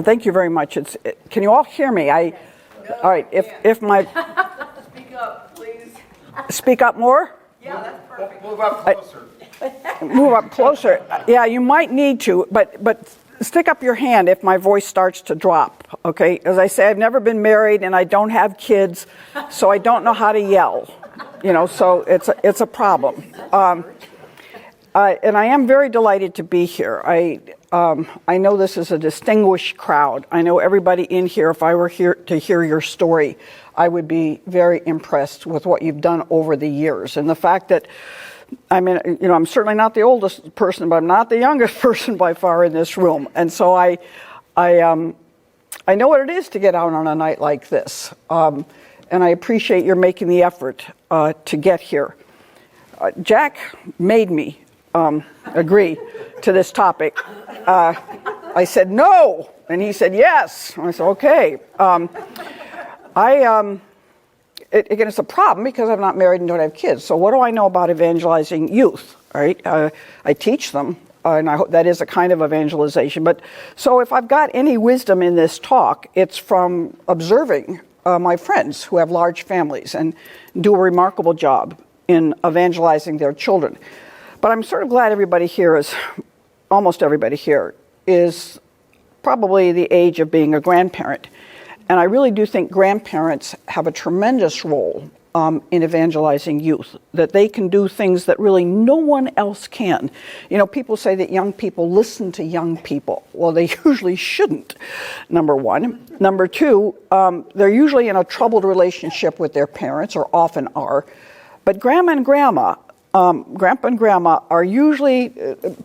Thank you very much. Can you all hear me? All right. If my Speak up, please. speak up more. Yeah, that's perfect. Move up closer. Move up closer. Yeah, you might need to, but stick up your hand if my voice starts to drop. Okay. As I say, I've never been married and I don't have kids, so I don't know how to yell. So it's a problem. And I am very delighted to be here. I know this is a distinguished crowd. I know everybody in here, if I were here to hear your story, I would be very impressed with what you've done over the years. And the fact that, I'm certainly not the oldest person, but I'm not the youngest person by far in this room. And so I know what it is to get out on a night like this. And I appreciate your making the effort to get here. Jack made me agree to this topic. I said no, and he said yes. And I said okay. Again, it's a problem because I'm not married and don't have kids. So what do I know about evangelizing youth? All right, I teach them, and I hope that is a kind of evangelization. But so if I've got any wisdom in this talk, it's from observing my friends who have large families and do a remarkable job in evangelizing their children. But I'm sort of glad almost everybody here is probably the age of being a grandparent. And I really do think grandparents have a tremendous role in evangelizing youth, that they can do things that really no one else can. People say that young people listen to young people. Well, they usually shouldn't, number one. Number two, they're usually in a troubled relationship with their parents, or often are. But Grandpa and Grandma are usually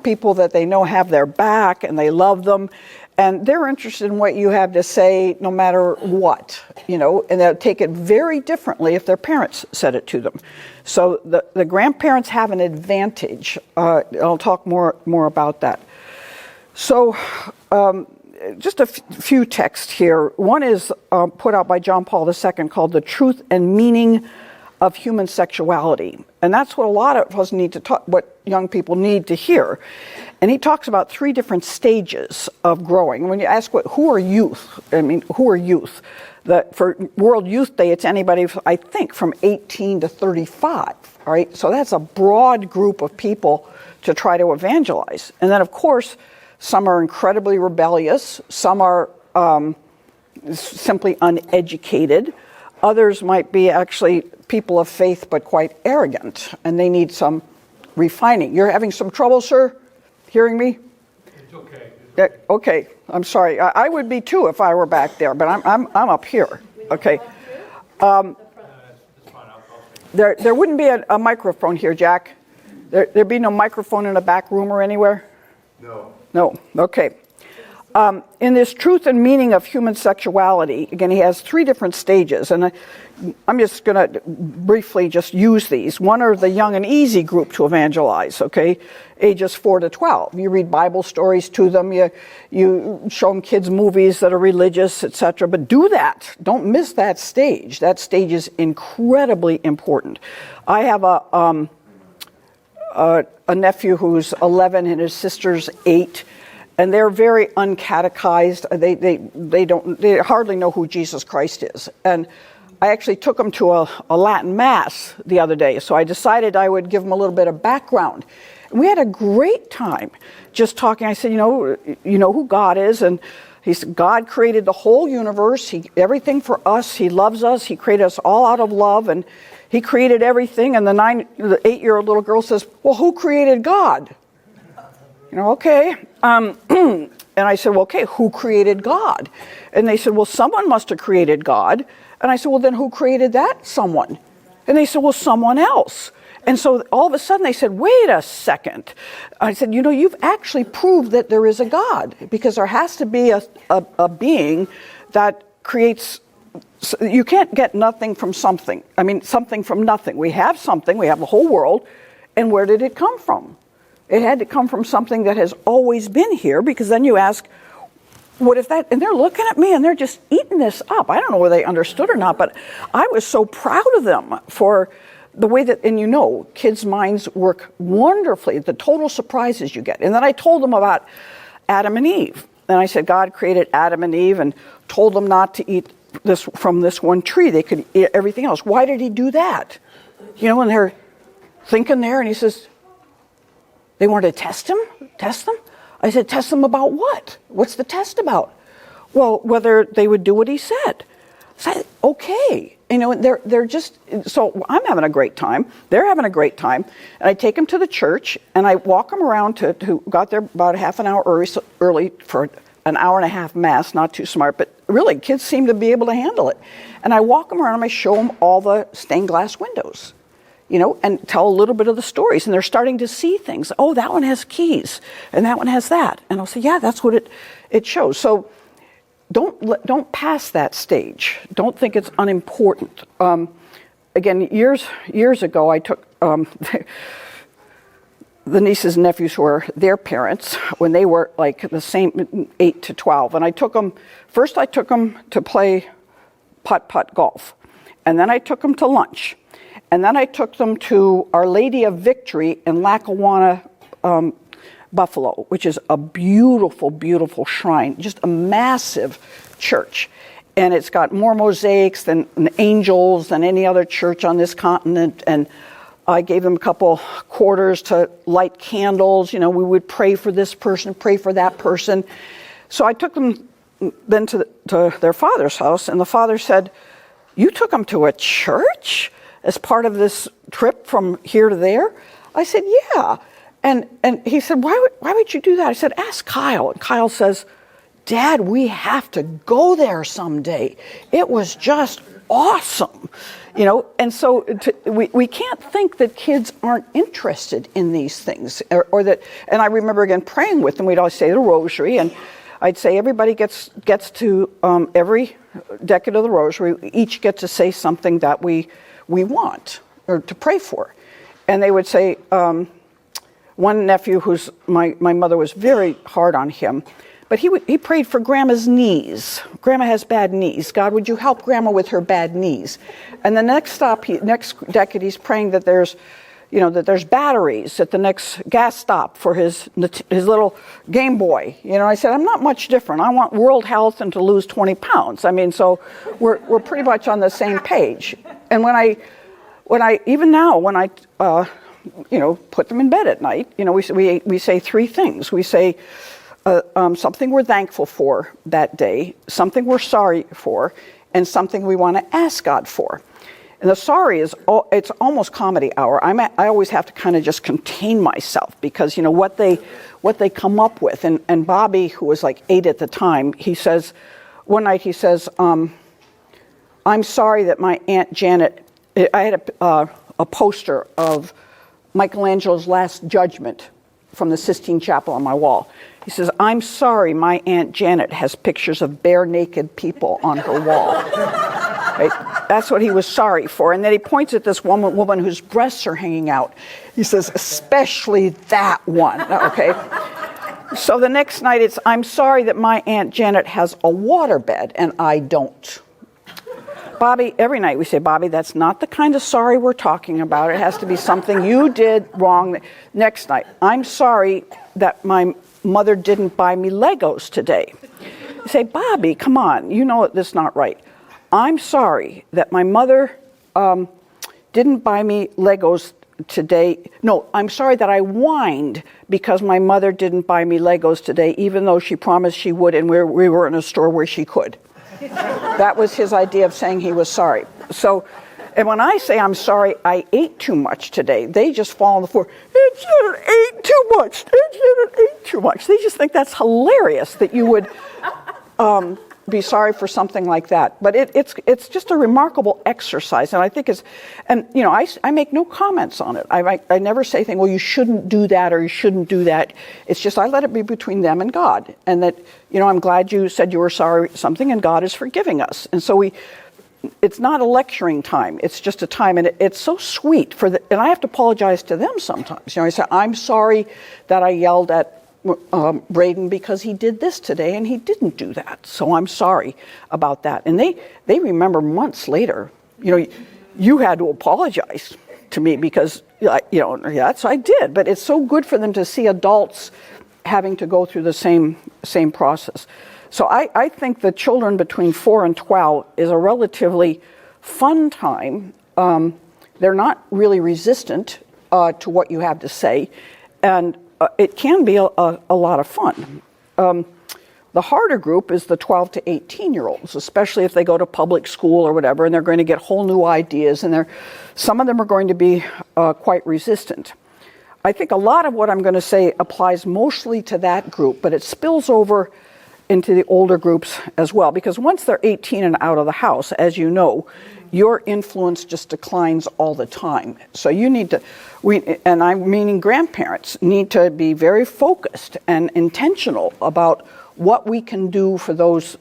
people that they know have their back and they love them, and they're interested in what you have to say no matter what, and they'll take it very differently if their parents said it to them. So the grandparents have an advantage. I'll talk more about that. So just a few texts here. One is put out by John Paul II called The Truth and Meaning of Human Sexuality. And that's what a lot of us need to talk, what young people need to hear. And he talks about 3 different stages of growing. When you ask who are youth? Who are youth? For World Youth Day, it's anybody, I think, from 18 to 35. All right, so that's a broad group of people to try to evangelize. And then, of course, some are incredibly rebellious. Some are simply uneducated. Others might be actually people of faith, but quite arrogant, and they need some refining. You're having some trouble, sir? Hearing me? It's okay. Okay, I'm sorry. I would be too if I were back there, but I'm up here. Okay. There wouldn't be a microphone here, Jack. There'd be no microphone in a back room or anywhere? No. No. Okay. In this Truth and Meaning of Human Sexuality, again, he has 3 different stages, and I'm just going to briefly just use these. One are the young and easy group to evangelize, okay, ages 4 to 12. You read Bible stories to them, you show them kids movies that are religious, etc., but do that. Don't miss that stage. That stage is incredibly important. I have a nephew who's 11 and his sister's 8. And they're very uncatechized. They hardly know who Jesus Christ is. And I actually took them to a Latin Mass the other day. So I decided I would give them a little bit of background. And we had a great time just talking. I said, you know who God is? And he said, God created the whole universe. Everything for us. He loves us. He created us all out of love. And he created everything. And the 8-year-old little girl says, well, who created God? Okay. And I said, well, okay, who created God? And they said, well, someone must have created God. And I said, well, then who created that someone? And they said, well, someone else. And so all of a sudden they said, wait a second. I said, you've actually proved that there is a God, because there has to be a being that creates. You can't get nothing from something. Something from nothing. We have something. We have the whole world. And where did it come from? It had to come from something that has always been here, because then you ask, what if that, and they're looking at me and they're just eating this up. I don't know whether they understood or not, but I was so proud of them for the way that, and kids' minds work wonderfully, the total surprises you get. And then I told them about Adam and Eve. And I said, God created Adam and Eve and told them not to eat from this one tree. They could eat everything else. Why did he do that? And they're thinking there, and he says, they wanted to test him? Test them? I said, test them about what? What's the test about? Well, whether they would do what he said. So I said, okay. They're just, so I'm having a great time. They're having a great time. And I take them to the church, and I walk them around got there about half an hour early for an hour and a half mass, not too smart, but really, kids seem to be able to handle it. And I walk them around, and I show them all the stained glass windows, and tell a little bit of the stories. And they're starting to see things. Oh, that one has keys, and that one has that. And I'll say, yeah, that's what it shows. So don't pass that stage. Don't think it's unimportant. Again, years ago, I took the nieces and nephews who were their parents when they were like the same 8 to 12. And I took them to play putt-putt golf. And then I took them to lunch. And then I took them to Our Lady of Victory in Lackawanna, Buffalo, which is a beautiful, beautiful shrine, just a massive church. And it's got more mosaics than angels than any other church on this continent. And I gave them a couple quarters to light candles. We would pray for this person, pray for that person. So I took them then to their father's house, and the father said, "You took them to a church as part of this trip from here to there?" I said, "Yeah." And he said, why would you do that? I said, "Ask Kyle." And Kyle says, "Dad, we have to go there someday. It was just awesome." And so we can't think that kids aren't interested in these things, or that. And I remember again praying with them. We'd always say the rosary, and I'd say everybody gets to every decade of the rosary. We each get to say something that we want or to pray for, and they would say. One nephew, who's my mother was very hard on him, but he prayed for Grandma's knees. Grandma has bad knees. God, would you help Grandma with her bad knees? And the next decade, he's praying that there's batteries at the next gas stop for his little Game Boy. I said, I'm not much different. I want world health and to lose 20 pounds. I mean, so we're pretty much on the same page. And when I put them in bed at night, we say three things. We say something we're thankful for that day, something we're sorry for, and something we want to ask God for. And the sorry it's almost comedy hour. I always have to kind of just contain myself because what they come up with. And Bobby, who was like 8 at the time, one night he says, "I'm sorry that my Aunt Janet." I had a poster of Michelangelo's Last Judgment from the Sistine Chapel on my wall. He says, "I'm sorry my Aunt Janet has pictures of bare naked people on her wall." Right? That's what he was sorry for. And then he points at this woman whose breasts are hanging out. He says, "Especially that one." Okay? So the next night it's, "I'm sorry that my Aunt Janet has a waterbed and I don't." Bobby, every night we say, "Bobby, that's not the kind of sorry we're talking about. It has to be something you did wrong." Next night, "I'm sorry that my mother didn't buy me Legos today." You say, "Bobby, come on, this is not right." "I'm sorry that my mother didn't buy me Legos today. No, I'm sorry that I whined because my mother didn't buy me Legos today, even though she promised she would, and we were in a store where she could." That was his idea of saying he was sorry. So, and when I say I'm sorry I ate too much today, they just fall on the floor. "Aunt Janet ate too much. Aunt Janet ate too much." They just think that's hilarious that you would be sorry for something like that. But it's just a remarkable exercise, and I think I make no comments on it. I never say anything, "Well, you shouldn't do that," or "You shouldn't do that." It's just I let it be between them and God, and that I'm glad you said you were sorry for something, and God is forgiving us. And so it's not a lecturing time. It's just a time, and it's so sweet and I have to apologize to them sometimes. I say, "I'm sorry that I yelled at Braden because he did this today and he didn't do that. So I'm sorry about that." And they remember months later, "You had to apologize." to me because, so I did. But it's so good for them to see adults having to go through the same process. So I think the children between 4 and 12 is a relatively fun time. They're not really resistant to what you have to say, and it can be a lot of fun. The harder group is the 12 to 18-year-olds, especially if they go to public school or whatever, and they're going to get whole new ideas, and some of them are going to be quite resistant. I think a lot of what I'm going to say applies mostly to that group, but it spills over into the older groups as well, because once they're 18 and out of the house, as you know, your influence just declines all the time. So you need to, and I'm meaning grandparents, need to be very focused and intentional about what we can do for those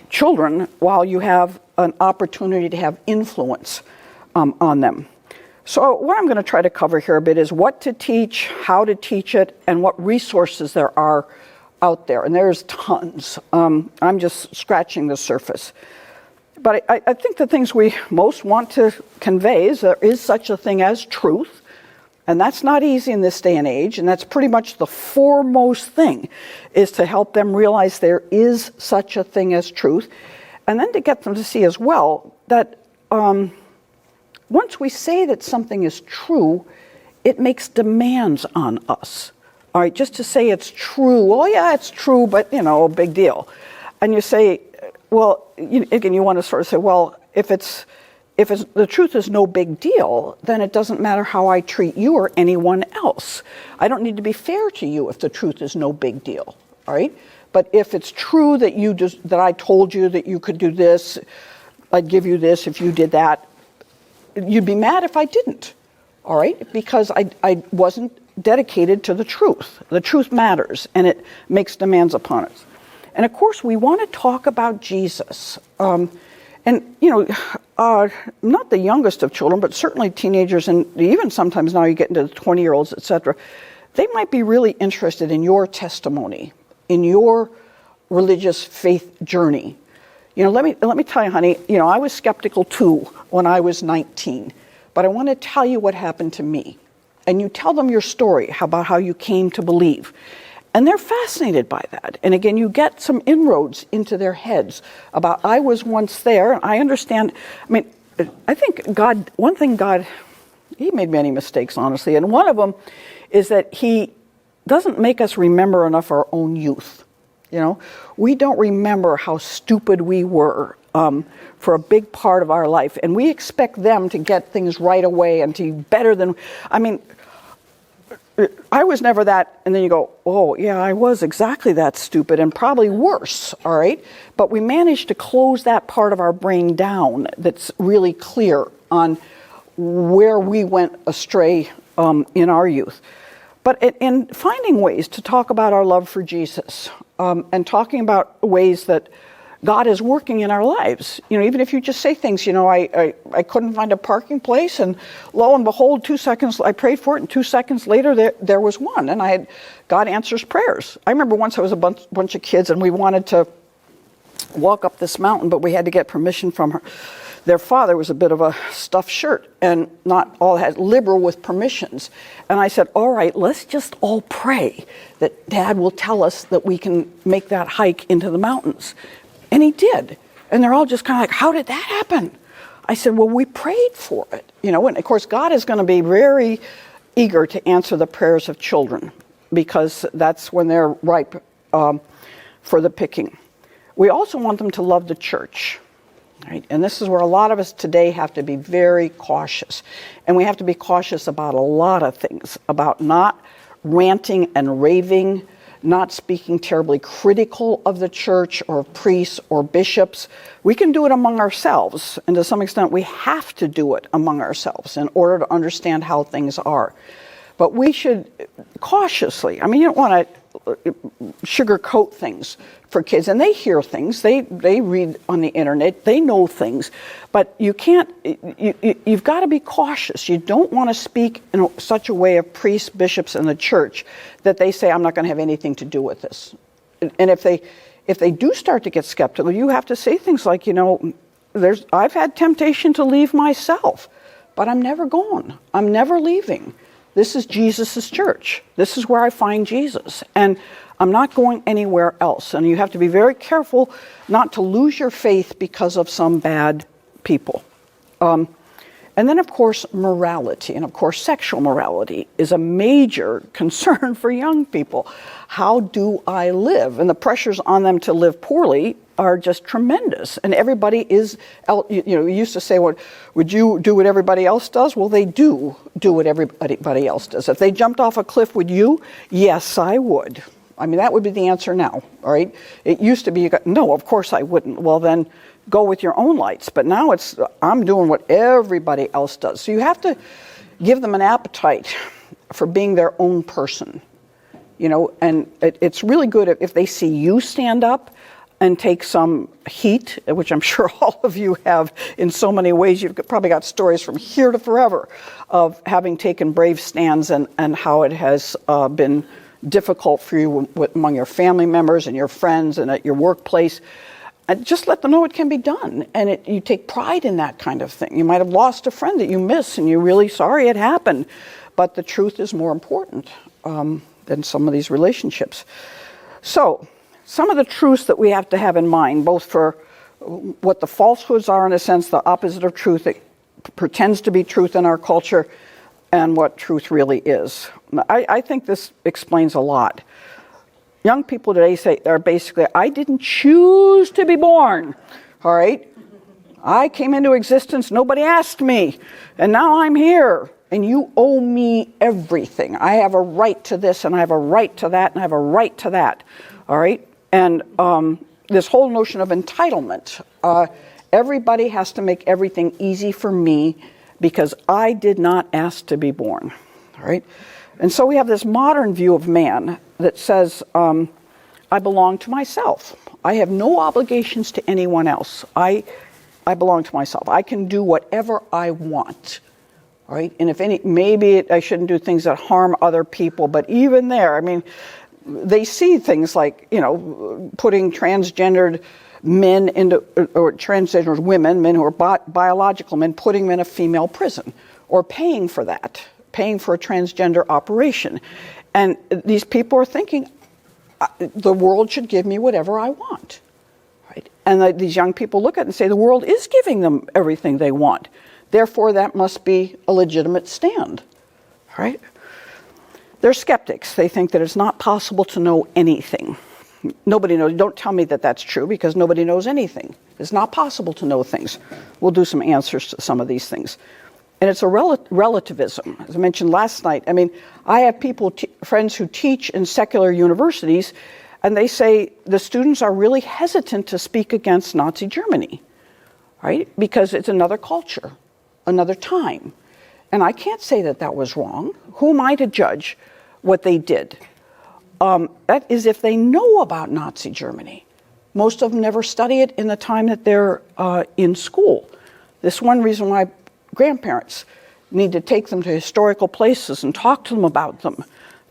children while you have an opportunity to have influence on them. So what I'm going to try to cover here a bit is what to teach, how to teach it, and what resources there are out there. And there's tons. I'm just scratching the surface. But I think the things we most want to convey is there is such a thing as truth. And that's not easy in this day and age. And that's pretty much the foremost thing, is to help them realize there is such a thing as truth. And then to get them to see as well that once we say that something is true, it makes demands on us. All right, just to say it's true, oh yeah, it's true, but big deal. And you say, well, again, you want to sort of say, well, if the truth is no big deal, then it doesn't matter how I treat you or anyone else. I don't need to be fair to you if the truth is no big deal, all right? But if it's true that that I told you that you could do this, I'd give you this if you did that, you'd be mad if I didn't, all right? Because I wasn't dedicated to the truth. The truth matters, and it makes demands upon us. And of course, we want to talk about Jesus. Not the youngest of children, but certainly teenagers, and even sometimes now you get into the 20-year-olds, etc. They might be really interested in your testimony, in your religious faith journey. Let me tell you, honey, I was skeptical too when I was 19, but I want to tell you what happened to me. And you tell them your story about how you came to believe. And they're fascinated by that. And again, you get some inroads into their heads about, I was once there, and I understand. I think God, He made many mistakes, honestly. And one of them is that He doesn't make us remember enough our own youth. We don't remember how stupid we were for a big part of our life. And we expect them to get things right away and to be better than, I was never that, and then you go, oh, yeah, I was exactly that stupid and probably worse, all right? But we managed to close that part of our brain down that's really clear on where we went astray in our youth. But in finding ways to talk about our love for Jesus and talking about ways that God is working in our lives. Even if you just say things, I couldn't find a parking place, and lo and behold, 2 seconds, I prayed for it, and 2 seconds later, there was one, and God answers prayers. I remember once I was a bunch of kids, and we wanted to walk up this mountain, but we had to get permission from their father. Was a bit of a stuffed shirt, and not all had liberal with permissions. And I said, all right, let's just all pray that Dad will tell us that we can make that hike into the mountains. And he did. And they're all just kind of like, how did that happen? I said, well, we prayed for it. And of course, God is going to be very eager to answer the prayers of children, because that's when they're ripe for the picking. We also want them to love the church. Right? And this is where a lot of us today have to be very cautious. And we have to be cautious about a lot of things, about not ranting and raving, not speaking terribly critical of the church or priests or bishops. We can do it among ourselves, and to some extent we have to do it among ourselves in order to understand how things are. But we should cautiously, you don't want to sugarcoat things for kids, and they hear things, they read on the internet, they know things, but you've got to be cautious. You don't want to speak in such a way of priests, bishops, and the church that they say, I'm not going to have anything to do with this. And if they do start to get skeptical, you have to say things like, I've had temptation to leave myself. but I'm never going. I'm never leaving. This is Jesus' church. This is where I find Jesus. And I'm not going anywhere else. And you have to be very careful not to lose your faith because of some bad people. And then, of course, morality. And, of course, sexual morality is a major concern for young people. How do I live? And the pressures on them to live poorly are just tremendous. And everybody is, you used to say, well, would you do what everybody else does? Well, they do what everybody else does. If they jumped off a cliff, would you? Yes, I would. I mean, that would be the answer now, all right? It used to be, no, of course I wouldn't. Well, then go with your own lights. But now it's, I'm doing what everybody else does. So you have to give them an appetite for being their own person, and it's really good if they see you stand up and take some heat, which I'm sure all of you have in so many ways. You've probably got stories from here to forever of having taken brave stands and how it has been difficult for you among your family members and your friends and at your workplace. And just let them know it can be done. And you take pride in that kind of thing. You might have lost a friend that you miss and you're really sorry it happened. But the truth is more important than some of these relationships. So, some of the truths that we have to have in mind, both for what the falsehoods are, in a sense, the opposite of truth that pretends to be truth in our culture, and what truth really is. I think this explains a lot. Young people today say, are basically, I didn't choose to be born, all right? I came into existence, nobody asked me, and now I'm here, and you owe me everything. I have a right to this, and I have a right to that, and I have a right to that, all right? And this whole notion of entitlement, everybody has to make everything easy for me because I did not ask to be born, all right? And so we have this modern view of man that says, I belong to myself. I have no obligations to anyone else. I belong to myself. I can do whatever I want, all right? And maybe I shouldn't do things that harm other people, but even there, I mean, they see things like, putting transgendered men or transgendered women, men who are biological men, putting them in a female prison, or paying for that, paying for a transgender operation. And these people are thinking, the world should give me whatever I want, right? And these young people look at it and say, the world is giving them everything they want. Therefore, that must be a legitimate stand, right? They're skeptics. They think that it's not possible to know anything. Nobody knows. Don't tell me that that's true, because nobody knows anything. It's not possible to know things. We'll do some answers to some of these things. And it's a relativism. As I mentioned last night, I mean, I have friends who teach in secular universities, and they say the students are really hesitant to speak against Nazi Germany, right? Because it's another culture, another time. And I can't say that that was wrong. Who am I to judge what they did? That is if they know about Nazi Germany. Most of them never study it in the time that they're in school. This is one reason why grandparents need to take them to historical places and talk to them about them.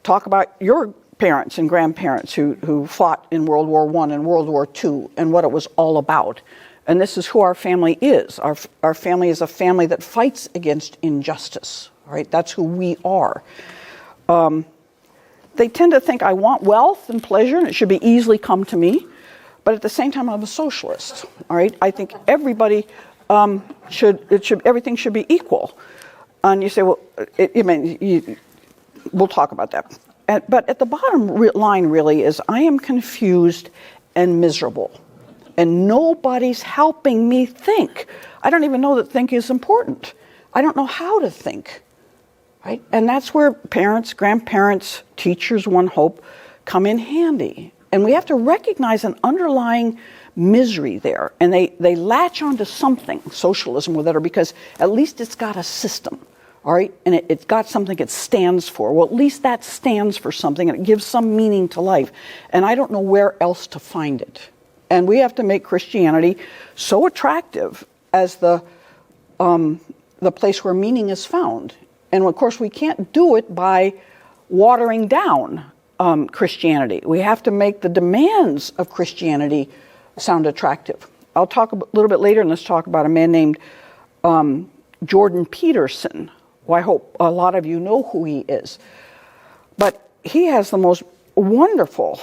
Talk about your parents and grandparents who fought in World War I and World War II and what it was all about. And this is who our family is. Our family is a family that fights against injustice, right? That's who we are. They tend to think I want wealth and pleasure and it should be easily come to me. But at the same time, I'm a socialist, all right? I think everybody everything should be equal. And you say, well, we'll talk about that. But at the bottom line really is I am confused and miserable. And nobody's helping me think. I don't even know that think is important. I don't know how to think, right? And that's where parents, grandparents, teachers, one hope, come in handy. And we have to recognize an underlying misery there. And they latch onto something, socialism, with it, or because at least it's got a system, all right? And it's got something it stands for. Well, at least that stands for something, and it gives some meaning to life. And I don't know where else to find it. And we have to make Christianity so attractive as the place where meaning is found. And of course, we can't do it by watering down Christianity. We have to make the demands of Christianity sound attractive. I'll talk a little bit later, and let's talk about a man named Jordan Peterson, who I hope a lot of you know who he is. But he has the most wonderful,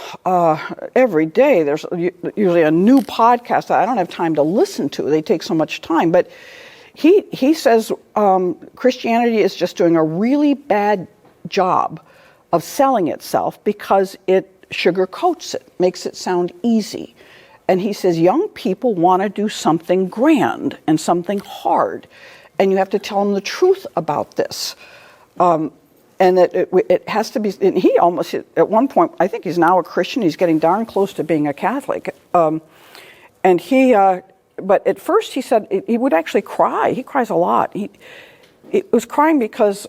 every day there's usually a new podcast that I don't have time to listen to. They take so much time. But he says Christianity is just doing a really bad job of selling itself because it sugarcoats it, makes it sound easy. And he says young people want to do something grand and something hard. And you have to tell them the truth about this. And that it has to be, and he almost, at one point, I think he's now a Christian, he's getting darn close to being a Catholic. And he, but at first he said he would actually cry. He cries a lot. He was crying because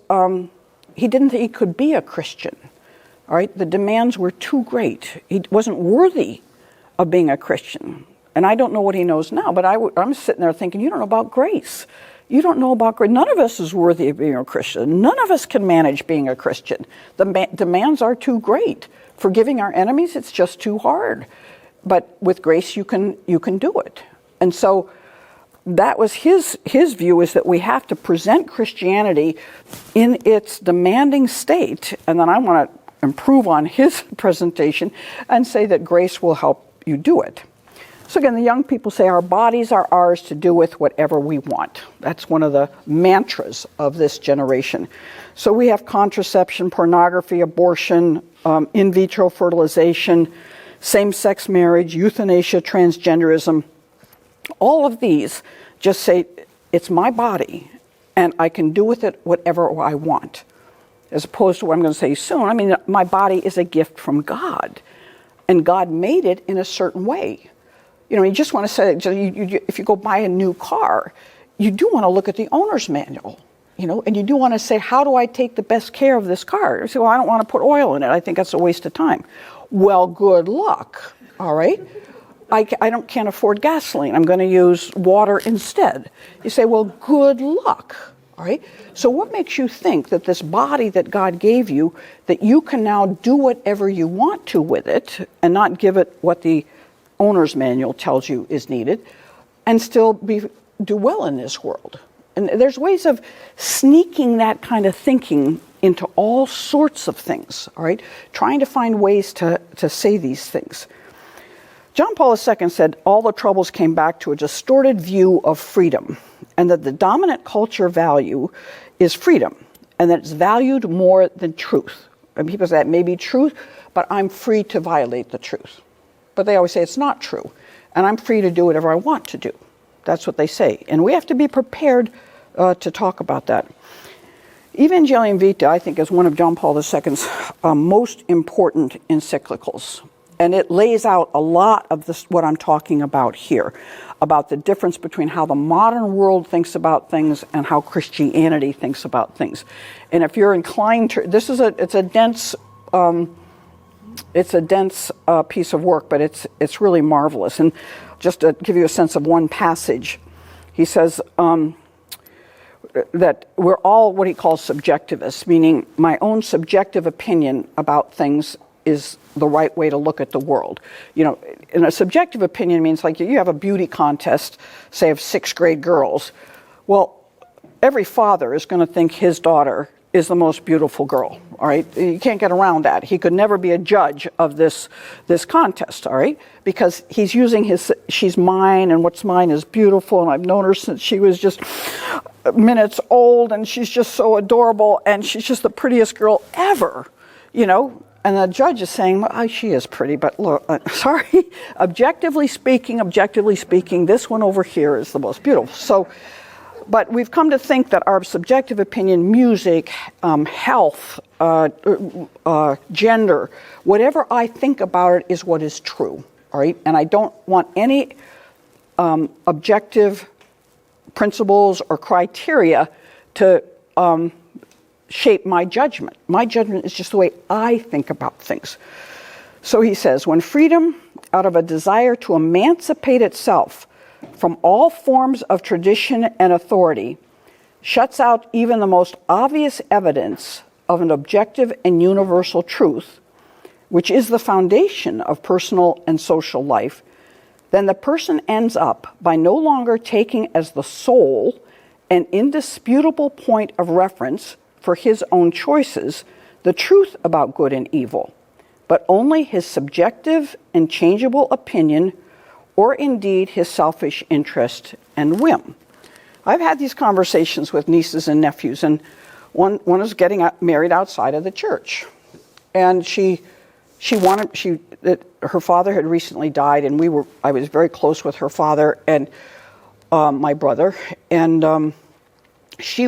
he didn't think he could be a Christian. All right, the demands were too great. He wasn't worthy of being a Christian. And I don't know what he knows now, but I'm sitting there thinking, you don't know about grace. You don't know about grace. None of us is worthy of being a Christian. None of us can manage being a Christian. The demands are too great. Forgiving our enemies, it's just too hard. But with grace, you can do it. And so that was his view, is that we have to present Christianity in its demanding state. And then I want to improve on his presentation and say that grace will help you do it. So again, the young people say our bodies are ours to do with whatever we want. That's one of the mantras of this generation. So we have contraception, pornography, abortion, in vitro fertilization, same-sex marriage, euthanasia, transgenderism. All of these just say, it's my body, and I can do with it whatever I want. As opposed to what I'm going to say soon, I mean, my body is a gift from God, and God made it in a certain way. You know, you just want to say, if you go buy a new car, you do want to look at the owner's manual, you know, and you do want to say, how do I take the best care of this car? You say, well, I don't want to put oil in it. I think that's a waste of time. Well, good luck, all right? I can't afford gasoline. I'm going to use water instead. You say, well, good luck, all right? So what makes you think that this body that God gave you, that you can now do whatever you want to with it and not give it what the owner's manual tells you is needed, and still do well in this world? And there's ways of sneaking that kind of thinking into all sorts of things, all right? Trying to find ways to say these things. John Paul II said all the troubles came back to a distorted view of freedom, and that the dominant culture value is freedom, and that it's valued more than truth. And people say that may be truth, but I'm free to violate the truth. But they always say it's not true, and I'm free to do whatever I want to do. That's what they say. And we have to be prepared to talk about that. Evangelium Vitae, I think, is one of John Paul II's most important encyclicals. And it lays out a lot of this, what I'm talking about here, about the difference between how the modern world thinks about things and how Christianity thinks about things. And if you're inclined to, it's a dense piece of work, but it's really marvelous. And just to give you a sense of one passage, he says that we're all what he calls subjectivists, meaning my own subjective opinion about things is the right way to look at the world. You know, and a subjective opinion means like you have a beauty contest, say of 6th grade girls. Well, every father is going to think his daughter is the most beautiful girl, all right? You can't get around that. He could never be a judge of this contest, all right? Because he's using she's mine, and what's mine is beautiful, and I've known her since she was just minutes old, and she's just so adorable, and she's just the prettiest girl ever, you know? And the judge is saying, well, she is pretty, but look, sorry, objectively speaking, this one over here is the most beautiful. So, but we've come to think that our subjective opinion, music, health, gender, whatever I think about it is what is true, all right? And I don't want any objective principles or criteria to shape my judgment. My judgment is just the way I think about things. So he says, when freedom, out of a desire to emancipate itself from all forms of tradition and authority, shuts out even the most obvious evidence of an objective and universal truth, which is the foundation of personal and social life, then the person ends up by no longer taking as the sole an indisputable point of reference for his own choices, the truth about good and evil, but only his subjective and changeable opinion, or indeed his selfish interest and whim. I've had these conversations with nieces and nephews, and one is getting married outside of the church, and her father had recently died, and I was very close with her father and my brother, and she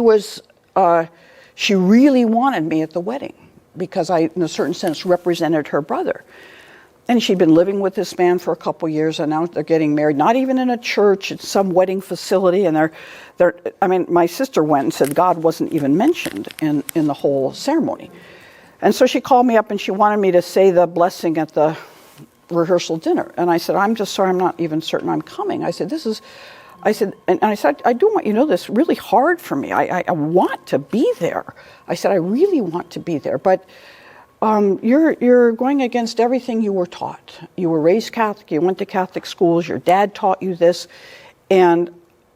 really wanted me at the wedding because I, in a certain sense, represented her brother. And she'd been living with this man for a couple years, and now they're getting married, not even in a church, it's some wedding facility, and my sister went and said God wasn't even mentioned in the whole ceremony. And so she called me up and she wanted me to say the blessing at the rehearsal dinner. And I said, I'm just sorry, I'm not even certain I'm coming. I said, I do want you to know this is really hard for me. I want to be there. I said, I really want to be there, but you're going against everything you were taught. You were raised Catholic, you went to Catholic schools, your dad taught you this, and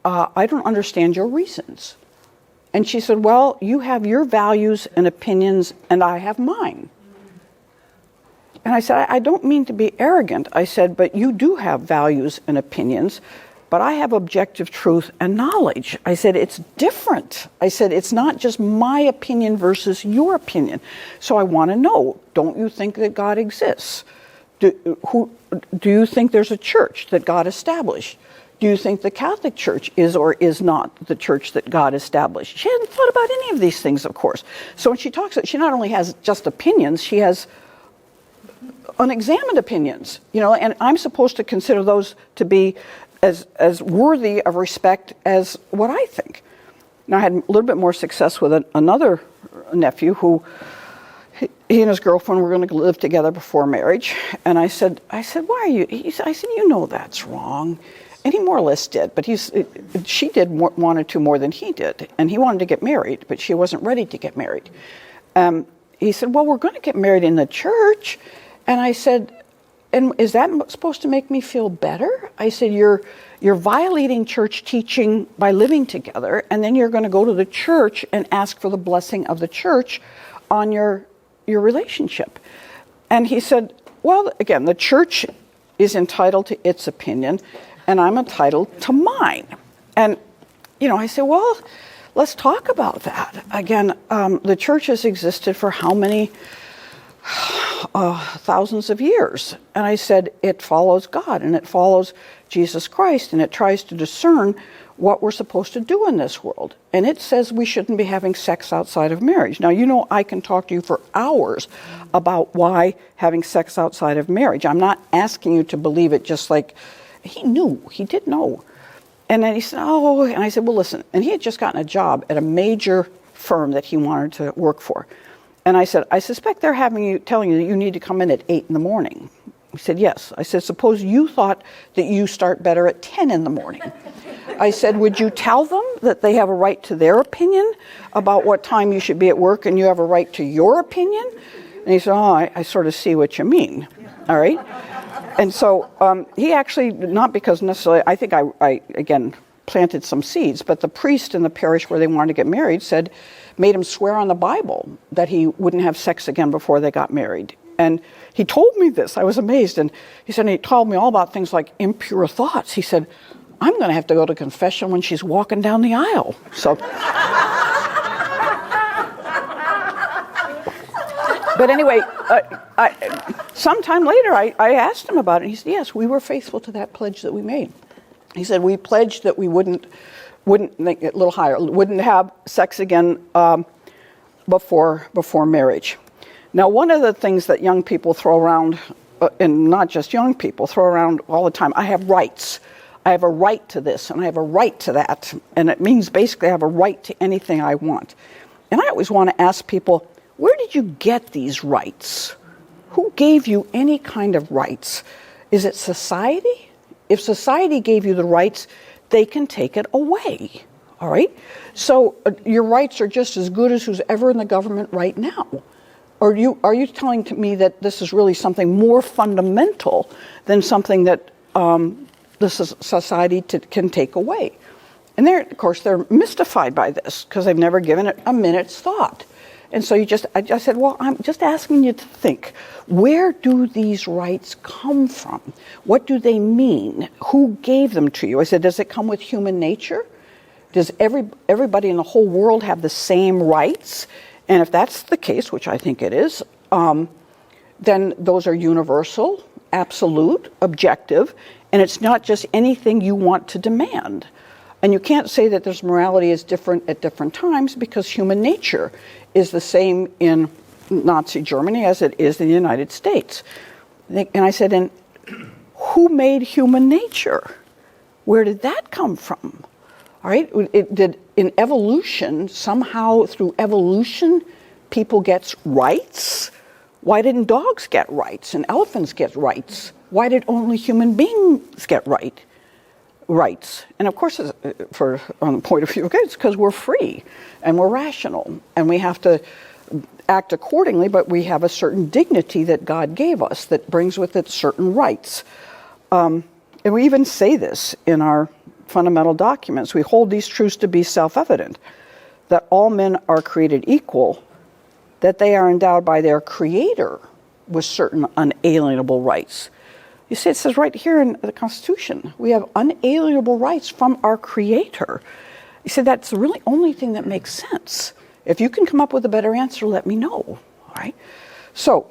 I don't understand your reasons. And she said, well, you have your values and opinions, and I have mine. And I said, I don't mean to be arrogant. I said, but you do have values and opinions, but I have objective truth and knowledge. I said, it's different. I said, it's not just my opinion versus your opinion. So I want to know, don't you think that God exists? Do you think there's a church that God established? Do you think the Catholic Church is or is not the church that God established? She hadn't thought about any of these things, of course. So when she talks, she not only has just opinions, she has unexamined opinions, and I'm supposed to consider those to be as worthy of respect as what I think. Now, I had a little bit more success with another nephew who, he and his girlfriend were going to live together before marriage. And I said, why are you? I said, that's wrong. And he more or less did, but she wanted to more than he did. And he wanted to get married, but she wasn't ready to get married. He said, well, we're going to get married in the church. And I said, and is that supposed to make me feel better? I said, you're violating church teaching by living together, and then you're going to go to the church and ask for the blessing of the church on your relationship. And he said, well, again, the church is entitled to its opinion, and I'm entitled to mine. And, I said, well, let's talk about that. Again, the church has existed for how many thousands of years. And I said, it follows God and it follows Jesus Christ, and it tries to discern what we're supposed to do in this world. And it says we shouldn't be having sex outside of marriage. Now, I can talk to you for hours about why having sex outside of marriage. I'm not asking you to believe it, just like he did know. And then he said, and I said, well, listen. And he had just gotten a job at a major firm that he wanted to work for. And I said, I suspect they're telling you that you need to come in at 8 in the morning. He said, yes. I said, suppose you thought that you start better at 10 in the morning. I said, would you tell them that they have a right to their opinion about what time you should be at work, and you have a right to your opinion? And he said, I sort of see what you mean. All right. And so he actually, not because necessarily, I think I again, planted some seeds, but the priest in the parish where they wanted to get married made him swear on the Bible that he wouldn't have sex again before they got married. And he told me this. I was amazed. And he told me all about things like impure thoughts. He said, I'm going to have to go to confession when she's walking down the aisle. So, but anyway, sometime later I asked him about it. He said, yes, we were faithful to that pledge that we made. He said, we pledged that we wouldn't make it a little higher, wouldn't have sex again before marriage. Now, one of the things that young people throw around, and not just young people, throw around all the time, I have rights. I have a right to this, and I have a right to that. And it means basically I have a right to anything I want. And I always want to ask people, where did you get these rights? Who gave you any kind of rights? Is it society? If society gave you the rights, they can take it away. All right? So your rights are just as good as who's ever in the government right now. Or are you telling me that this is really something more fundamental than something that the society can take away? And of course, they're mystified by this because they've never given it a minute's thought. And so I said, well, I'm just asking you to think, where do these rights come from? What do they mean? Who gave them to you? I said, does it come with human nature? Does everybody in the whole world have the same rights? And if that's the case, which I think it is, then those are universal, absolute, objective, and it's not just anything you want to demand. And you can't say that this morality is different at different times because human nature is the same in Nazi Germany as it is in the United States. And I said, and who made human nature? Where did that come from? All right, in evolution, somehow through evolution, people get rights. Why didn't dogs get rights and elephants get rights? Why did only human beings get rights? And of course, on the point of view, okay, it's because we're free and we're rational and we have to act accordingly, but we have a certain dignity that God gave us that brings with it certain rights. And we even say this in our fundamental documents. We hold these truths to be self-evident, that all men are created equal, that they are endowed by their Creator with certain unalienable rights. You see, it says right here in the Constitution, we have unalienable rights from our Creator. You see, that's the really only thing that makes sense. If you can come up with a better answer, let me know. All right? So,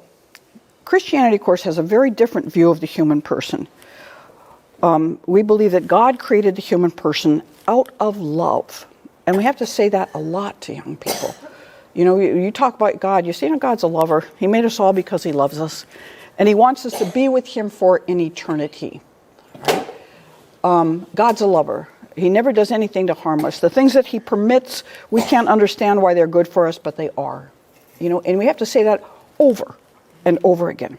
Christianity, of course, has a very different view of the human person. We believe that God created the human person out of love. And we have to say that a lot to young people. You know, you talk about God, you say, you know, God's a lover. He made us all because he loves us. And he wants us to be with him for an eternity. Right? God's a lover. He never does anything to harm us. The things that he permits, we can't understand why they're good for us, but they are. You know, and we have to say that over and over again.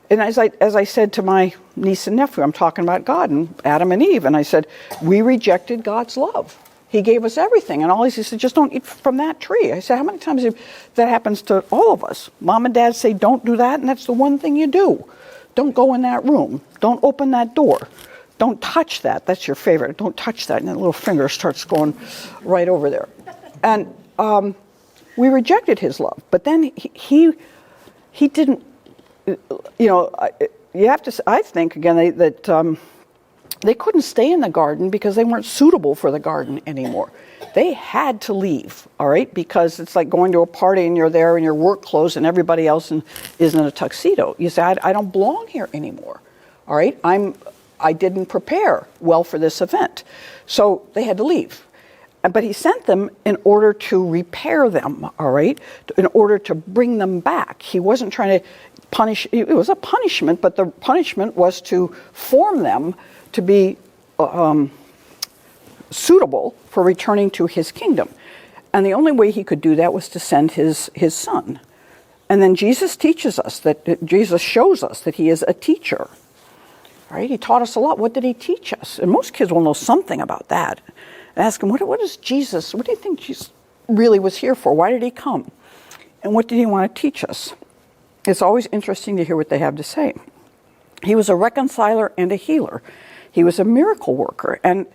And as I said to my niece and nephew, I'm talking about God and Adam and Eve, and I said, we rejected God's love. He gave us everything, and he said, just don't eat from that tree. I said, how many times that happens to all of us? Mom and dad say, don't do that, and that's the one thing you do. Don't go in that room. Don't open that door. Don't touch that. That's your favorite. Don't touch that. And that little finger starts going right over there. And we rejected his love. But then he didn't, you know, you have to, I think, again, that they couldn't stay in the garden because they weren't suitable for the garden anymore. They had to leave, all right? Because it's like going to a party and you're there in your work clothes and everybody else is in a tuxedo. You say, I don't belong here anymore, all right? I didn't prepare well for this event. So they had to leave. But he sent them in order to repair them, all right? In order to bring them back. He wasn't trying to punish. It was a punishment, but the punishment was to form them to be suitable for returning to his kingdom. And the only way he could do that was to send his son. And then Jesus teaches us Jesus shows us that he is a teacher. Right? He taught us a lot. What did he teach us? And most kids will know something about that. Ask him, what is Jesus? What do you think Jesus really was here for? Why did he come? And what did he want to teach us? It's always interesting to hear what they have to say. He was a reconciler and a healer. He was a miracle worker. And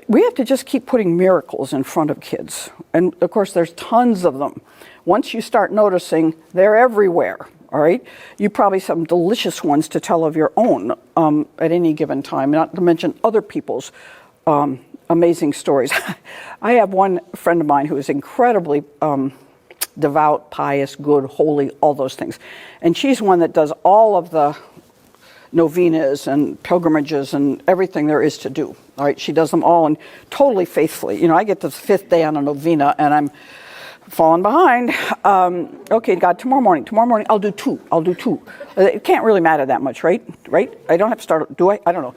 we have to just keep putting miracles in front of kids. And of course, there's tons of them. Once you start noticing, they're everywhere. All right, you probably have some delicious ones to tell of your own at any given time, not to mention other people's amazing stories. I have one friend of mine who is incredibly devout, pious, good, holy, all those things. And she's one that does all of the novenas and pilgrimages and everything there is to do. All right, she does them all and totally faithfully. You know, I get to the 5th day on a novena and I'm falling behind. Okay, God, tomorrow morning, I'll do two. It can't really matter that much, right? I don't have to start, do I? I don't know.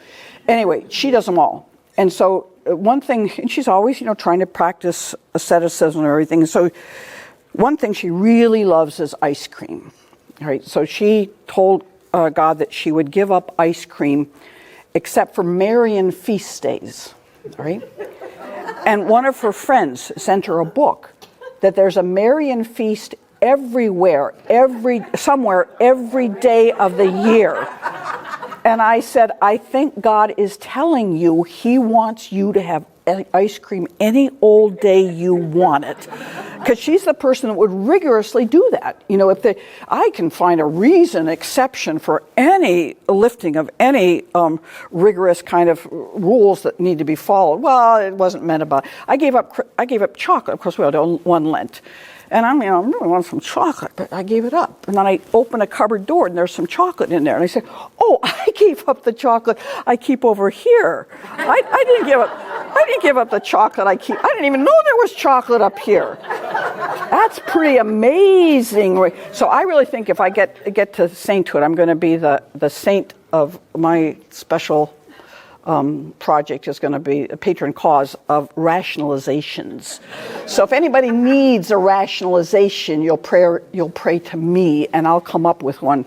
Anyway, she does them all. And so one thing, and she's always, you know, trying to practice asceticism and everything. So one thing she really loves is ice cream. All right, so she told God that she would give up ice cream except for Marian feast days. All right? And one of her friends sent her a book that there's a Marian feast everywhere, every day of the year. And I said, I think God is telling you He wants you to have ice cream any old day you want it. Because she's the person that would rigorously do that. You know, I can find a reason, exception for any lifting of any rigorous kind of rules that need to be followed. Well, it wasn't meant about. I gave up chocolate. Of course, we had one Lent. And I really want some chocolate, but I gave it up. And then I opened a cupboard door, and there's some chocolate in there. And I said, "Oh, I gave up the chocolate I keep over here. I didn't give up the chocolate I keep. I didn't even know there was chocolate up here." That's pretty amazing. So I really think if I get to sainthood, I'm going to be the saint of my special project is going to be a patron cause of rationalizations. So if anybody needs a rationalization, you'll pray to me, and I'll come up with one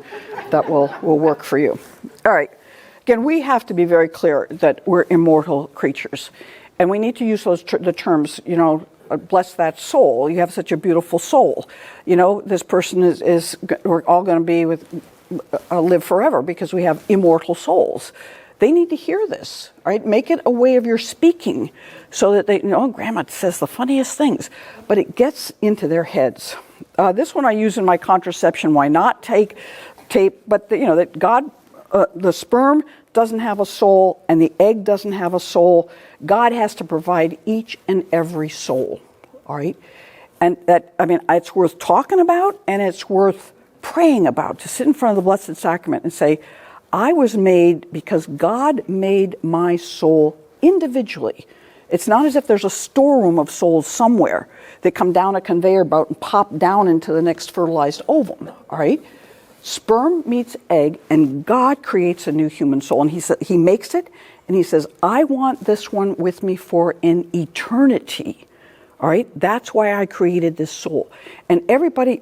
that will work for you. All right. Again, we have to be very clear that we're immortal creatures, and we need to use the terms. Bless that soul. You have such a beautiful soul. This person is we're all going to be live forever because we have immortal souls. They need to hear this, right? Make it a way of your speaking so that they know, Grandma says the funniest things, but it gets into their heads. This one I use in my contraception. Why not tape? But that God, the sperm doesn't have a soul and the egg doesn't have a soul. God has to provide each and every soul, all right? And it's worth talking about, and it's worth praying about, to sit in front of the Blessed Sacrament and say, I was made because God made my soul individually. It's not as if there's a storeroom of souls somewhere that come down a conveyor belt and pop down into the next fertilized ovum, all right? Sperm meets egg, and God creates a new human soul. And he makes it, and he says, I want this one with me for an eternity. All right? That's why I created this soul. And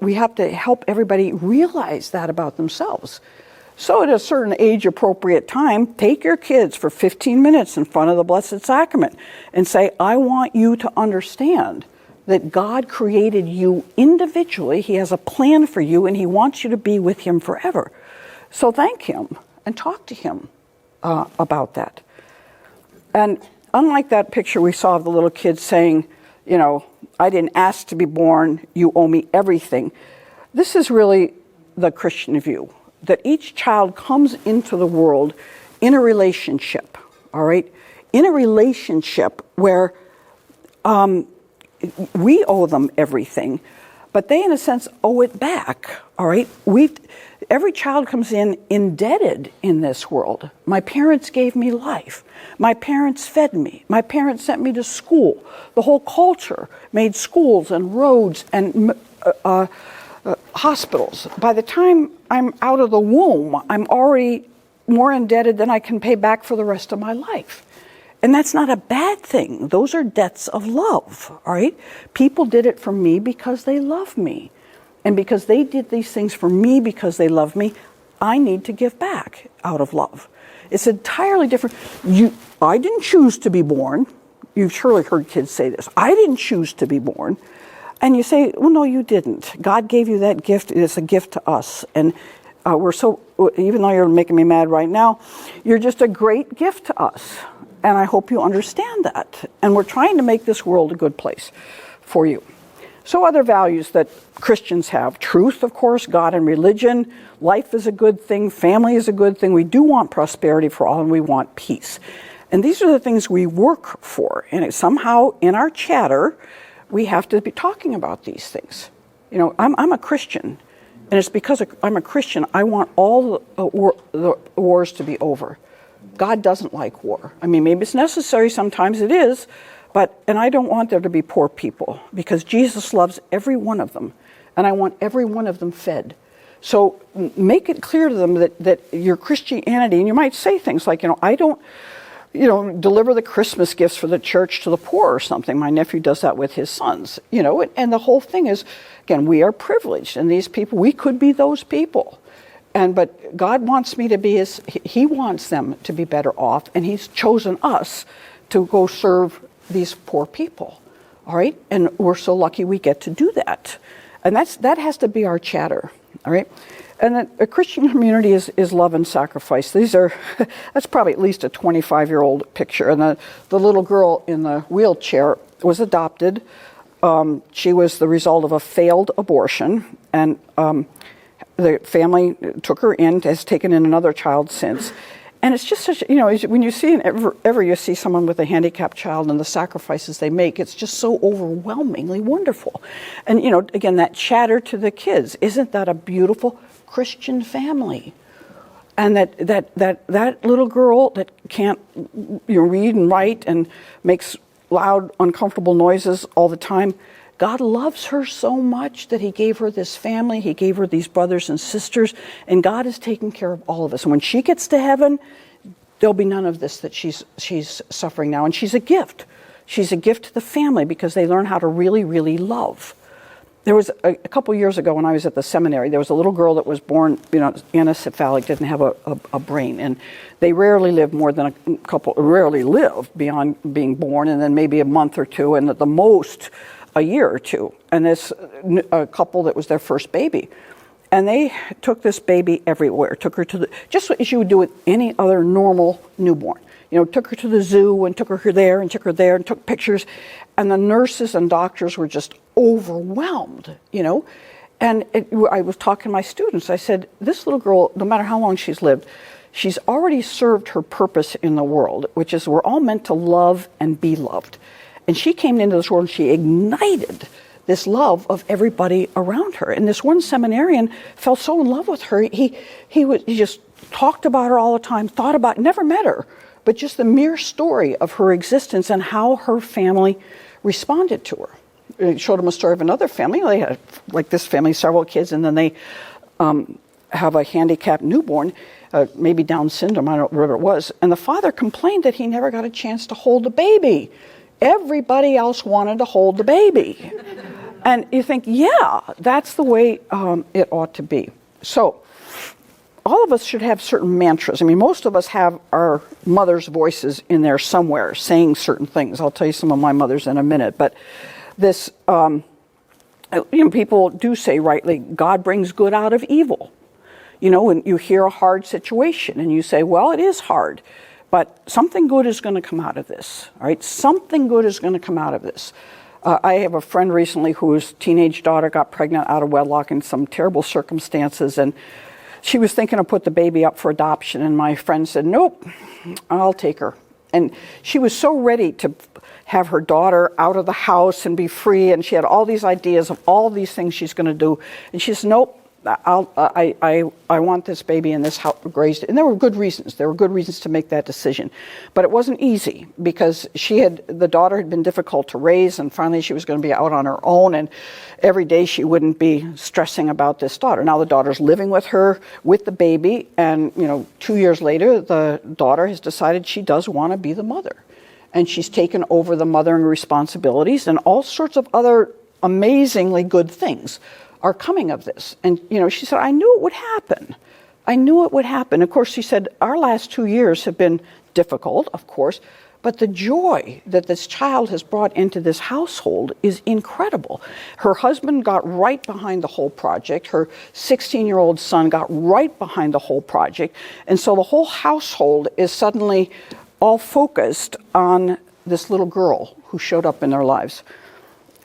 we have to help everybody realize that about themselves. So at a certain age-appropriate time, take your kids for 15 minutes in front of the Blessed Sacrament and say, I want you to understand that God created you individually. He has a plan for you, and he wants you to be with him forever. So thank him and talk to him about that. And unlike that picture we saw of the little kid saying, I didn't ask to be born, you owe me everything. This is really the Christian view, that each child comes into the world in a relationship, all right? In a relationship where we owe them everything, but they, in a sense, owe it back, all right? Every child comes in indebted in this world. My parents gave me life. My parents fed me. My parents sent me to school. The whole culture made schools and roads and hospitals. By the time I'm out of the womb, I'm already more indebted than I can pay back for the rest of my life. And that's not a bad thing. Those are debts of love, all right? People did it for me because they love me. And because they did these things for me because they love me, I need to give back out of love. It's entirely different. I didn't choose to be born. You've surely heard kids say this. I didn't choose to be born. And you say, well, no, you didn't. God gave you that gift. It's a gift to us. And even though you're making me mad right now, you're just a great gift to us. And I hope you understand that. And we're trying to make this world a good place for you. So other values that Christians have: truth, of course, God and religion. Life is a good thing. Family is a good thing. We do want prosperity for all, and we want peace. And these are the things we work for. And somehow in our chatter, we have to be talking about these things. I'm a Christian, and it's because I'm a Christian I want all the wars to be over. God doesn't like war. Maybe it's necessary, sometimes it is, and I don't want there to be poor people, because Jesus loves every one of them, and I want every one of them fed. So make it clear to them that your Christianity, and you might say things like, I don't, deliver the Christmas gifts for the church to the poor or something. My nephew does that with his sons, and the whole thing is, again, we are privileged, and these people, we could be those people. But God wants me to be he wants them to be better off, and he's chosen us to go serve these poor people, all right? And we're so lucky we get to do that. And that has to be our chatter. all right? And then a Christian community is love and sacrifice. That's probably at least a 25-year-old picture. And the little girl in the wheelchair was adopted. She was the result of a failed abortion, and the family took her in, has taken in another child since. And it's just such, when you see you see someone with a handicapped child and the sacrifices they make, it's just so overwhelmingly wonderful. And, again, that chatter to the kids, isn't that a beautiful Christian family? And that little girl that can't read and write and makes loud, uncomfortable noises all the time, God loves her so much that he gave her this family, he gave her these brothers and sisters, and God is taking care of all of us. And when she gets to heaven, there'll be none of this that she's suffering now. And she's a gift. She's a gift to the family because they learn how to really, really love. There was a couple years ago when I was at the seminary, there was a little girl that was born, anencephalic, didn't have a brain. And they rarely live beyond being born, and then maybe a month or two, and at the most a year or two. And this a couple that was their first baby. And they took this baby everywhere, took her to just as you would do with any other normal newborn. Took her to the zoo and took her there and took her there and took pictures. And the nurses and doctors were just overwhelmed, And I was talking to my students. I said, this little girl, no matter how long she's lived, she's already served her purpose in the world, which is we're all meant to love and be loved. And she came into this world and she ignited this love of everybody around her. And this one seminarian fell so in love with her, he just talked about her all the time, thought about, never met her, but just the mere story of her existence and how her family responded to her. It showed him a story of another family. They had, like this family, several kids, and then they have a handicapped newborn, maybe Down syndrome, I don't know what it was. And the father complained that he never got a chance to hold the baby. Everybody else wanted to hold the baby. And you think, yeah, that's the way it ought to be. So all of us should have certain mantras. I mean, most of us have our mother's voices in there somewhere saying certain things. I'll tell you some of my mother's in a minute. But this, people do say rightly, God brings good out of evil. When you hear a hard situation and you say, well, it is hard. But something good is going to come out of this, all right? Something good is going to come out of this. I have a friend recently whose teenage daughter got pregnant out of wedlock in some terrible circumstances, and she was thinking of put the baby up for adoption, and my friend said, nope, I'll take her. And she was so ready to have her daughter out of the house and be free, and she had all these ideas of all these things she's going to do, and she said, nope. I want this baby in this house raised, and there were good reasons. There were good reasons to make that decision, but it wasn't easy because the daughter had been difficult to raise, and finally she was going to be out on her own, and every day she wouldn't be stressing about this daughter. Now the daughter's living with her with the baby, and 2 years later the daughter has decided she does want to be the mother, and she's taken over the mothering responsibilities, and all sorts of other amazingly good things are coming of this. And, she said, I knew it would happen. I knew it would happen. Of course, she said, our last 2 years have been difficult, of course, but the joy that this child has brought into this household is incredible. Her husband got right behind the whole project. Her 16-year-old son got right behind the whole project. And so the whole household is suddenly all focused on this little girl who showed up in their lives.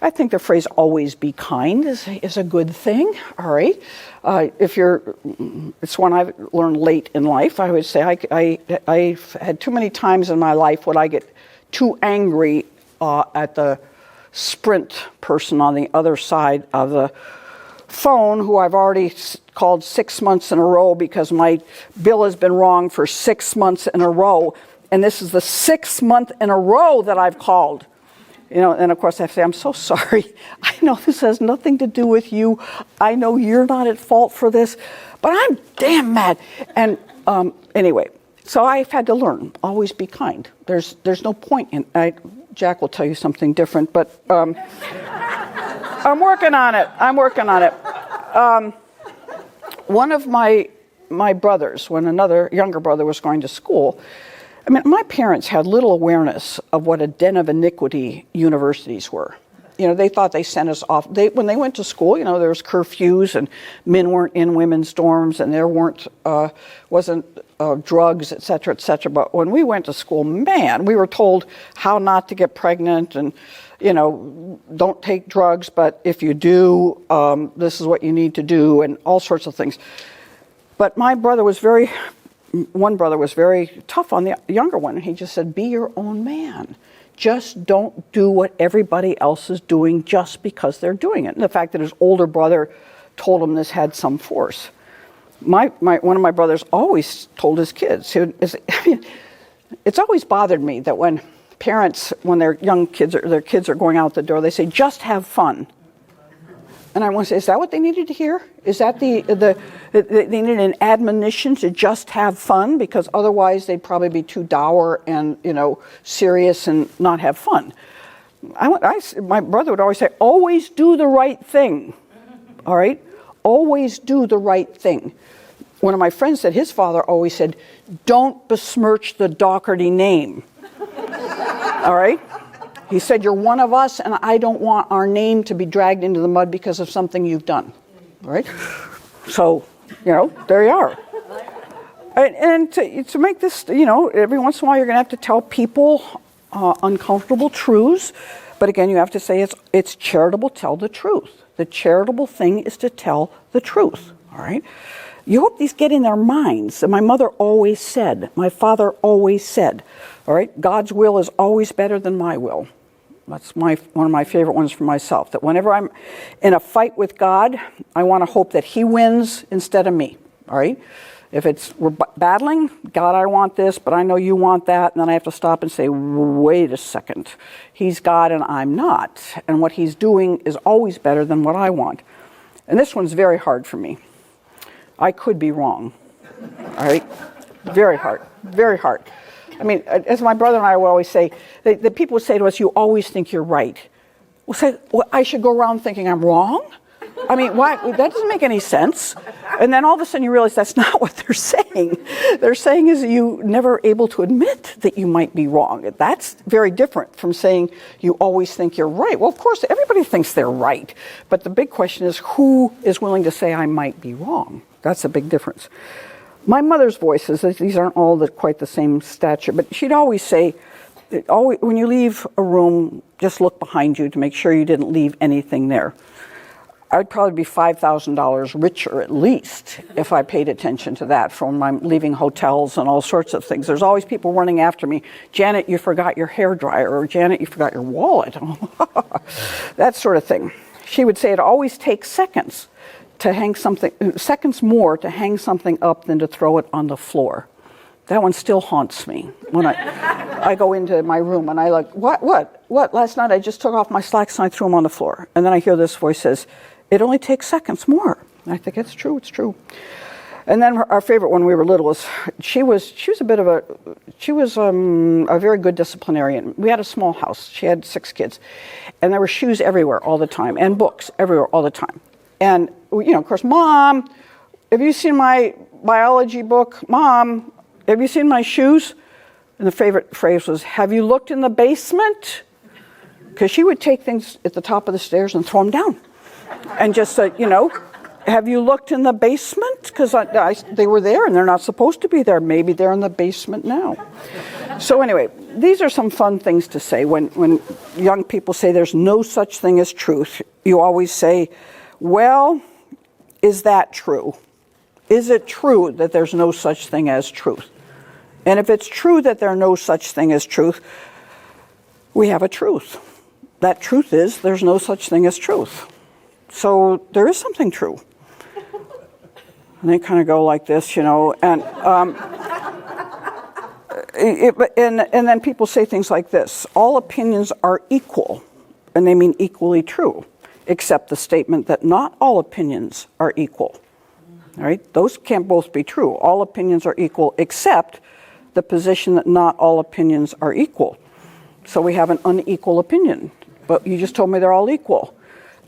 I think the phrase "always be kind" is a good thing. All right, it's one I've learned late in life. I would say I've had too many times in my life when I get too angry at the Sprint person on the other side of the phone, who I've already called 6 months in a row because my bill has been wrong for 6 months in a row, and this is the 6th month in a row that I've called. And of course I have to say, I'm so sorry. I know this has nothing to do with you. I know you're not at fault for this, but I'm damn mad. And anyway, so I've had to learn, always be kind. There's no point in, Jack will tell you something different, but I'm working on it. One of my brothers, when another younger brother was going to school, my parents had little awareness of what a den of iniquity universities were. they thought they sent us off. When they went to school, there was curfews and men weren't in women's dorms and there wasn't drugs, et cetera, et cetera. But when we went to school, man, we were told how not to get pregnant and, don't take drugs, but if you do, this is what you need to do and all sorts of things. But one brother was very tough on the younger one. And he just said, be your own man. Just don't do what everybody else is doing just because they're doing it. And the fact that his older brother told him this had some force. One of my brothers always told his kids, it's always bothered me that when parents, when their kids are going out the door, they say, just have fun. And I want to say, is that what they needed to hear? Is that they needed an admonition to just have fun? Because otherwise they'd probably be too dour and, serious and not have fun. My brother would always say, always do the right thing. All right? Always do the right thing. One of my friends said his father always said, don't besmirch the Doherty name. All right? He said, you're one of us, and I don't want our name to be dragged into the mud because of something you've done. All right? So, there you are. And to make this, every once in a while you're going to have to tell people uncomfortable truths. But again, you have to say it's charitable to tell the truth. The charitable thing is to tell the truth. All right? You hope these get in their minds. And my mother always said, my father always said, all right, God's will is always better than my will. That's one of my favorite ones for myself, that whenever I'm in a fight with God, I want to hope that he wins instead of me, all right? If we're battling, God, I want this, but I know you want that, and then I have to stop and say, wait a second. He's God and I'm not, and what he's doing is always better than what I want. And this one's very hard for me. I could be wrong, all right? Very hard, very hard. I mean, as my brother and I would always say, the people would say to us, you always think you're right. We'll say, well, I should go around thinking I'm wrong? I mean, why? That doesn't make any sense. And then all of a sudden you realize that's not what they're saying. They're saying is you never able to admit that you might be wrong. That's very different from saying you always think you're right. Well, of course, everybody thinks they're right. But the big question is who is willing to say I might be wrong? That's a big difference. My mother's voices, these aren't all quite the same stature, but she'd always say, when you leave a room, just look behind you to make sure you didn't leave anything there. I'd probably be $5,000 richer at least if I paid attention to that from my leaving hotels and all sorts of things. There's always people running after me. Janet, you forgot your hairdryer, or Janet, you forgot your wallet. That sort of thing. She would say it always takes seconds more to hang something up than to throw it on the floor. That one still haunts me when I go into my room and I like, what? Last night I just took off my slacks and I threw them on the floor. And then I hear this voice says, it only takes seconds more. And I think it's true. And then our favorite when we were little was, she was a very good disciplinarian. We had a small house. She had 6 kids. And there were shoes everywhere all the time and books everywhere all the time. And, of course, Mom, have you seen my biology book? Mom, have you seen my shoes? And the favorite phrase was, have you looked in the basement? Because she would take things at the top of the stairs and throw them down. And just say, have you looked in the basement? Because they were there and they're not supposed to be there. Maybe they're in the basement now. So anyway, these are some fun things to say. When young people say there's no such thing as truth, you always say, well, is that true? Is it true that there's no such thing as truth? And if it's true that there's no such thing as truth, we have a truth. That truth is there's no such thing as truth. So there is something true. And they kind of go like this, and then people say things like this. All opinions are equal, and they mean equally true, except the statement that not all opinions are equal. All right? Those can't both be true. All opinions are equal, except the position that not all opinions are equal. So we have an unequal opinion. But you just told me they're all equal.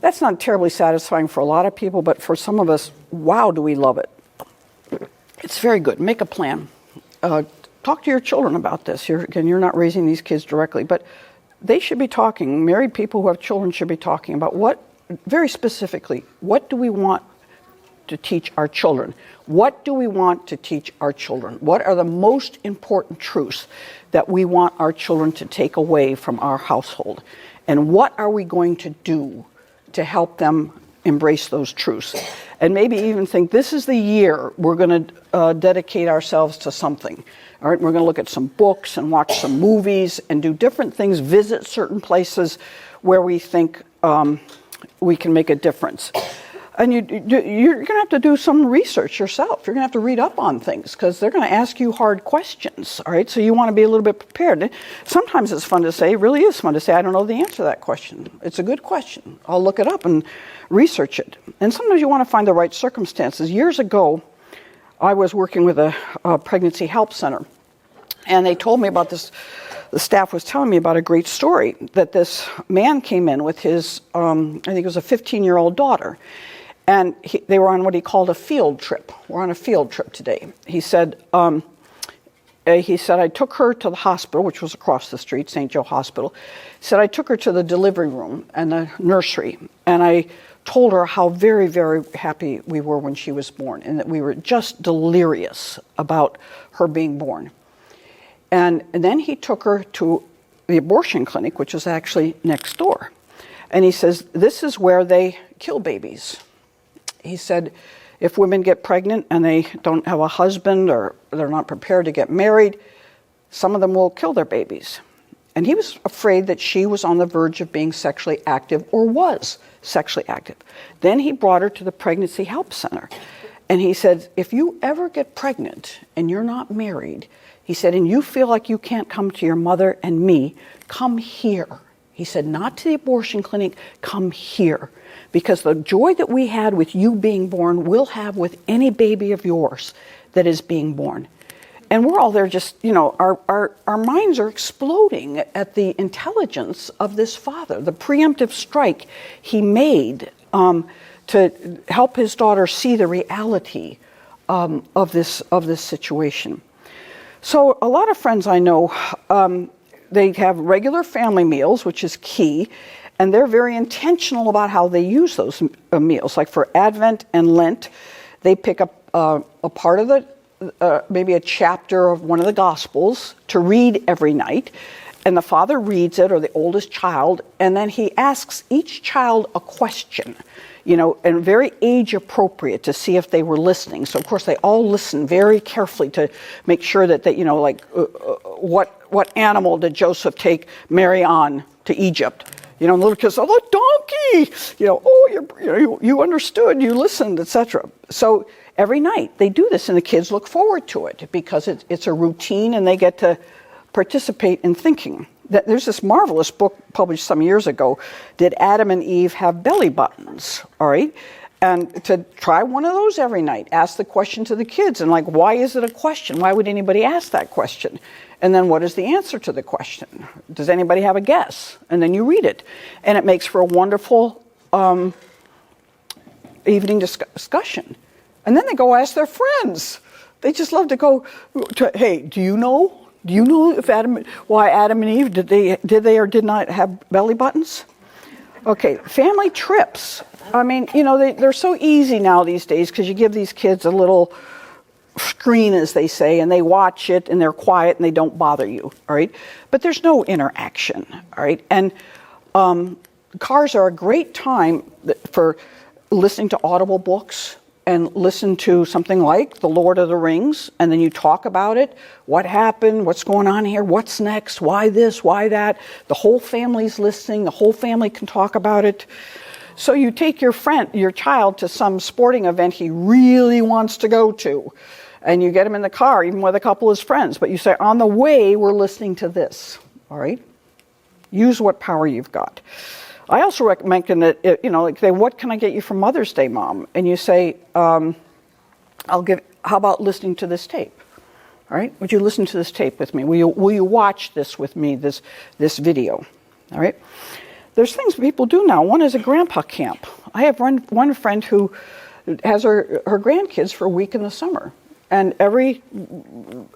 That's not terribly satisfying for a lot of people, but for some of us, wow, do we love it. It's very good. Make a plan. Talk to your children about this. You're not raising these kids directly, but they should be talking, married people who have children should be talking about very specifically, what do we want to teach our children? What do we want to teach our children? What are the most important truths that we want our children to take away from our household? And what are we going to do to help them embrace those truths? And maybe even think, this is the year we're going to dedicate ourselves to something. All right, we're going to look at some books and watch some movies and do different things, visit certain places where we think we can make a difference. And you're going to have to do some research yourself. You're going to have to read up on things because they're going to ask you hard questions, all right? So you want to be a little bit prepared. Sometimes it's fun to say, it really is fun to say, I don't know the answer to that question. It's a good question. I'll look it up and research it. And sometimes you want to find the right circumstances. Years ago, I was working with a pregnancy help center, and they told me about this. The staff was telling me about a great story that this man came in with his, I think it was a 15-year-old daughter. And they were on what he called a field trip. We're on a field trip today. He said, I took her to the hospital, which was across the street, St. Joe Hospital. He said, I took her to the delivery room and the nursery, and I told her how very, very happy we were when she was born, and that we were just delirious about her being born. And then he took her to the abortion clinic, which is actually next door. And he says, this is where they kill babies. He said, if women get pregnant and they don't have a husband or they're not prepared to get married, some of them will kill their babies. And he was afraid that she was on the verge of being sexually active or was sexually active. Then he brought her to the Pregnancy Help Center. And he said, if you ever get pregnant and you're not married, he said, and you feel like you can't come to your mother and me, come here. He said, not to the abortion clinic, come here. Because the joy that we had with you being born, we'll have with any baby of yours that is being born. And we're all there just, our minds are exploding at the intelligence of this father, the preemptive strike he made to help his daughter see the reality of this situation. So a lot of friends I know, they have regular family meals, which is key, and they're very intentional about how they use those meals. Like for Advent and Lent, they pick up a part of maybe a chapter of one of the Gospels to read every night, and the father reads it, or the oldest child, and then he asks each child a question, and very age appropriate to see if they were listening. So of course they all listen very carefully to make sure that they, what animal did Joseph take Mary on to Egypt? And the little kids, oh, the donkey! You understood, you listened, etc. So every night they do this, and the kids look forward to it because it's a routine, and they get to participate in thinking. There's this marvelous book published some years ago, Did Adam and Eve Have Belly Buttons? All right? And to try one of those every night, ask the question to the kids, and why is it a question? Why would anybody ask that question? And then what is the answer to the question? Does anybody have a guess? And then you read it. And it makes for a wonderful evening discussion. And then they go ask their friends. They just love to go to, hey, do you know if why Adam and Eve, did they or did not have belly buttons? Okay, family trips. I mean, they're so easy now these days because you give these kids a little screen, as they say, and they watch it and they're quiet and they don't bother you, all right? But there's no interaction, all right? And cars are a great time for listening to audible books and listen to something like The Lord of the Rings, and then you talk about it. What happened? What's going on here? What's next? Why this? Why that? The whole family's listening. The whole family can talk about it. So you take your child to some sporting event he really wants to go to, and you get him in the car, even with a couple of his friends. But you say, on the way, we're listening to this. All right? Use what power you've got. I also recommend that, say, what can I get you for Mother's Day, Mom? And you say, how about listening to this tape? All right? Would you listen to this tape with me? Will you watch this with me, this video? All right? There's things people do now. One is a grandpa camp. I have one friend who has her grandkids for a week in the summer. And every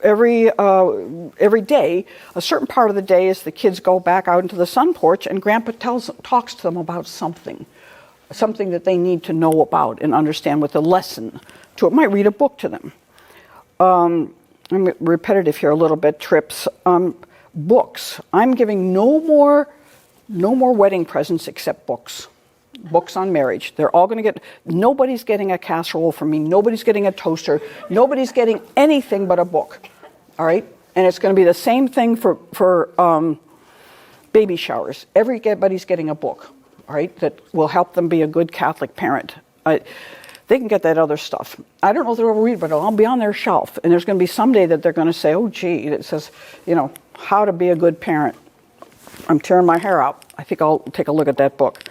day, a certain part of the day is the kids go back out into the sun porch and Grandpa talks to them about something that they need to know about and understand with a lesson to it. Might read a book to them. I'm repetitive here a little bit, trips. Books. I'm giving no more wedding presents except books. Books on marriage. They're all going to get, nobody's getting a casserole from me. Nobody's getting a toaster. Nobody's getting anything but a book. All right? And it's going to be the same thing for baby showers. Everybody's getting a book. All right? That will help them be a good Catholic parent. They can get that other stuff. I don't know if they'll ever read it, but it'll be on their shelf. And there's going to be someday that they're going to say, oh, gee, it says, how to be a good parent. I'm tearing my hair out. I think I'll take a look at that book.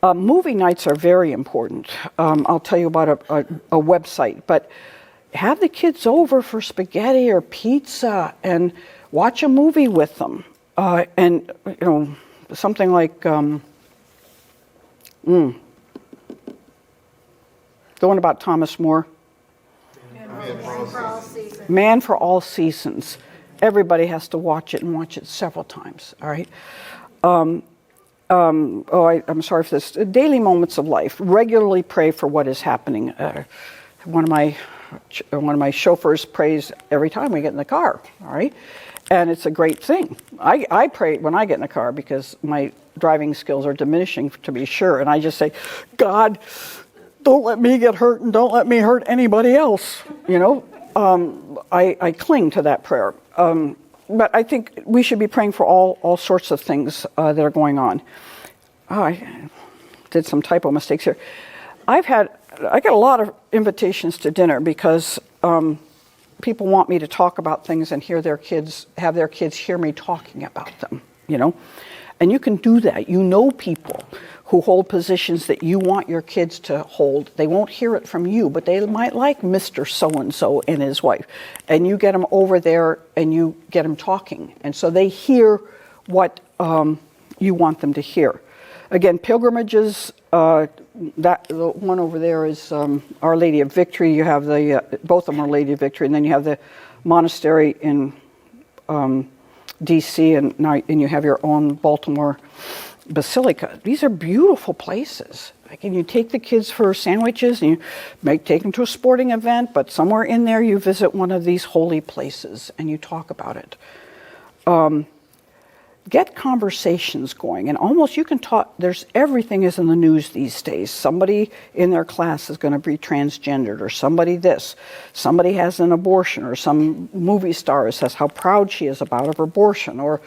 Movie nights are very important. I'll tell you about a website, but have the kids over for spaghetti or pizza and watch a movie with them. And, something like the one about Thomas More. Man for All Seasons. Everybody has to watch it and watch it several times, all right? I'm sorry for this. Daily moments of life. Regularly pray for what is happening. One of my chauffeurs prays every time we get in the car. All right, and it's a great thing. I pray when I get in the car because my driving skills are diminishing, to be sure, and I just say, God, don't let me get hurt and don't let me hurt anybody else. I cling to that prayer. But I think we should be praying for all sorts of things that are going on. Oh, I did some typo mistakes here. I get a lot of invitations to dinner because people want me to talk about things and have their kids hear me talking about them, And you can do that. People who hold positions that you want your kids to hold. They won't hear it from you, but they might like Mr. So-and-so and his wife. And you get them over there and you get them talking. And so they hear what you want them to hear. Again, pilgrimages, the one over there is Our Lady of Victory. You have both of them are Lady of Victory. And then you have the monastery in D.C. and you have your own Baltimore Basilica. These are beautiful places. And you take the kids for sandwiches and you take them to a sporting event, but somewhere in there you visit one of these holy places and you talk about it. Get conversations going, and almost you can talk. Everything is in the news these days. Somebody in their class is going to be transgendered, or somebody has an abortion, or some movie star says how proud she is about her abortion, or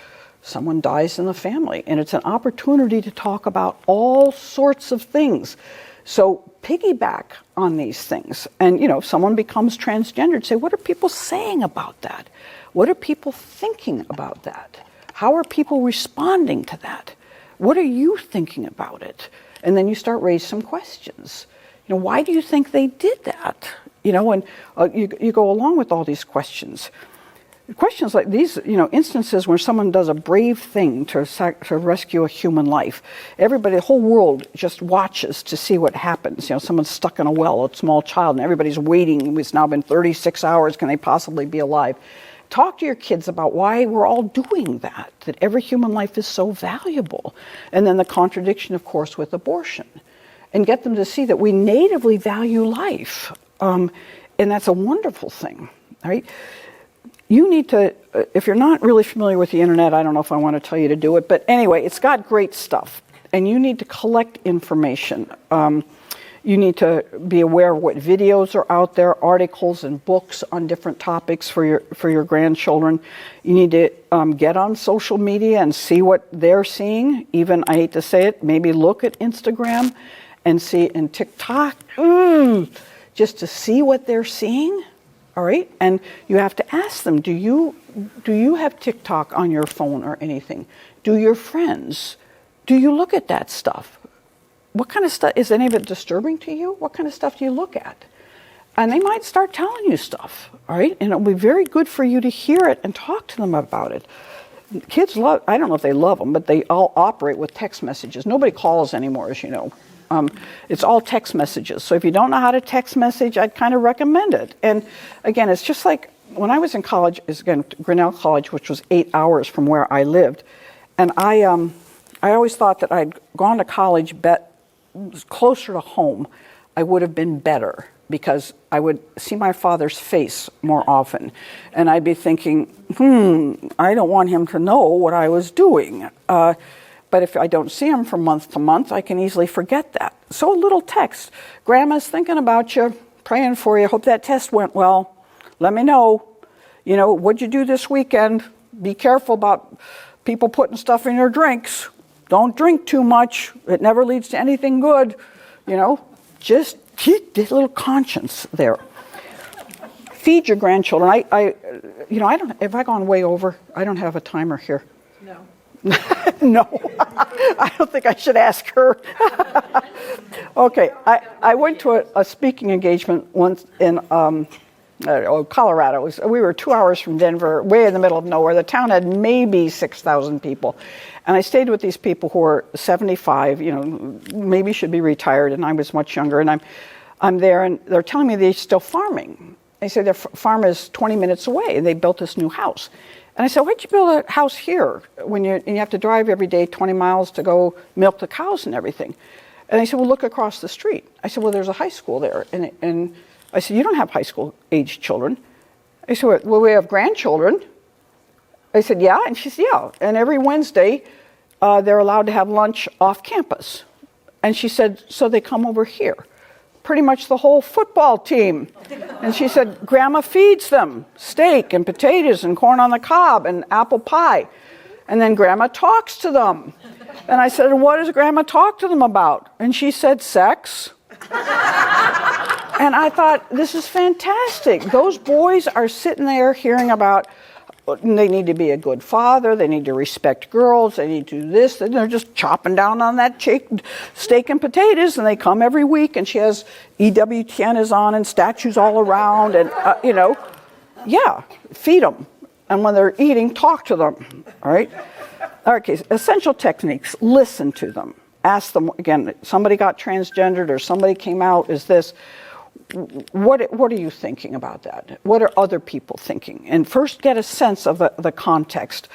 someone dies in the family, and it's an opportunity to talk about all sorts of things. So piggyback on these things, and if someone becomes transgendered, say, what are people saying about that? What are people thinking about that? How are people responding to that? What are you thinking about it? And then you start raising some questions. Why do you think they did that? And you go along with all these questions. Questions like these, instances where someone does a brave thing to rescue a human life. The whole world just watches to see what happens. Someone's stuck in a well, a small child, and everybody's waiting. It's now been 36 hours. Can they possibly be alive? Talk to your kids about why we're all doing that every human life is so valuable. And then the contradiction, of course, with abortion. And get them to see that we natively value life. And that's a wonderful thing, right? You need to, if you're not really familiar with the internet, I don't know if I want to tell you to do it, but anyway, it's got great stuff. And you need to collect information. You need to be aware of what videos are out there, articles and books on different topics for your grandchildren. You need to get on social media and see what they're seeing. Even, I hate to say it, maybe look at Instagram and see, and TikTok, just to see what they're seeing. All right, and you have to ask them, do you have TikTok on your phone or anything? Do your friends? Do you look at that stuff? What kind of stuff, is any of it disturbing to you? What kind of stuff do you look at? And they might start telling you stuff, all right? And it'll be very good for you to hear it and talk to them about it. Kids I don't know if they love them, but they all operate with text messages. Nobody calls anymore, as you know. It's all text messages. So if you don't know how to text message, I'd kind of recommend it. And again, it's just like when I was in college, Grinnell College, which was 8 hours from where I lived, and I always thought that I'd gone to college closer to home, I would have been better, because I would see my father's face more often. And I'd be thinking, I don't want him to know what I was doing. But if I don't see him from month to month, I can easily forget that. So a little text. Grandma's thinking about you, praying for you. Hope that test went well. Let me know. What'd you do this weekend? Be careful about people putting stuff in your drinks. Don't drink too much. It never leads to anything good. Just keep this little conscience there. Feed your grandchildren. I don't. Have I gone way over? I don't have a timer here. No. No, I don't think I should ask her. Okay, I went to a speaking engagement once in Colorado. We were 2 hours from Denver, way in the middle of nowhere. The town had maybe 6,000 people. And I stayed with these people who were 75, maybe should be retired, and I was much younger. And I'm there, and they're telling me they're still farming. They say their farm is 20 minutes away, and they built this new house. And I said, why'd you build a house here when you have to drive every day 20 miles to go milk the cows and everything? And they said, well, look across the street. I said, well, there's a high school there. And I said, you don't have high school age children. I said, well, we have grandchildren. I said, yeah. And she said, yeah. And every Wednesday, they're allowed to have lunch off campus. And she said, so they come over here. Pretty much the whole football team. And she said, Grandma feeds them steak and potatoes and corn on the cob and apple pie. And then Grandma talks to them. And I said, what does Grandma talk to them about? And she said, sex. And I thought, this is fantastic. Those boys are sitting there hearing about they need to be a good father, they need to respect girls, they need to do this, and they're just chopping down on that steak and potatoes, and they come every week, and she has EWTN is on and statues all around, and, feed them. And when they're eating, talk to them, all right? Okay, essential techniques, listen to them. Ask them, again, somebody got transgendered or somebody came out, is this... What are you thinking about that? What are other people thinking? And first get a sense of the context.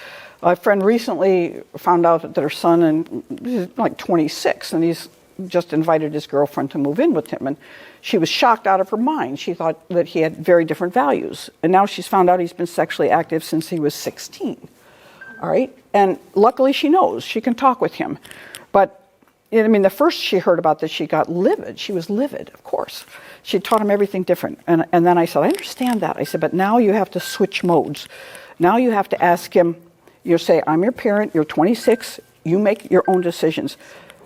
A friend recently found out that her son, he's like 26, and he's just invited his girlfriend to move in with him. And she was shocked out of her mind. She thought that he had very different values. And now she's found out he's been sexually active since he was 16. All right? And luckily she knows. She can talk with him. But, the first she heard about this, she got livid. She was livid, of course. She taught him everything different. And then I said, I understand that. I said, but now you have to switch modes. Now you have to ask him, you say, I'm your parent, you're 26, you make your own decisions.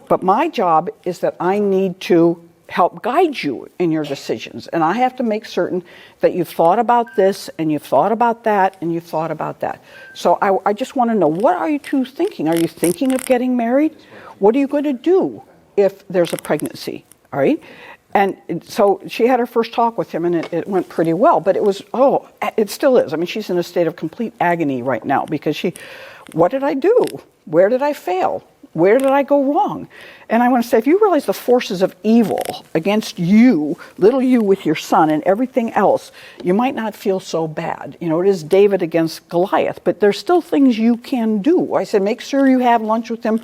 But my job is that I need to help guide you in your decisions. And I have to make certain that you've thought about this, and you've thought about that, and you've thought about that. So I just want to know, what are you two thinking? Are you thinking of getting married? What are you going to do if there's a pregnancy? All right? And so she had her first talk with him, and it went pretty well. But it was, it still is. She's in a state of complete agony right now because what did I do? Where did I fail? Where did I go wrong? And I want to say, if you realize the forces of evil against you, little you with your son and everything else, you might not feel so bad. It is David against Goliath, but there's still things you can do. I said, make sure you have lunch with him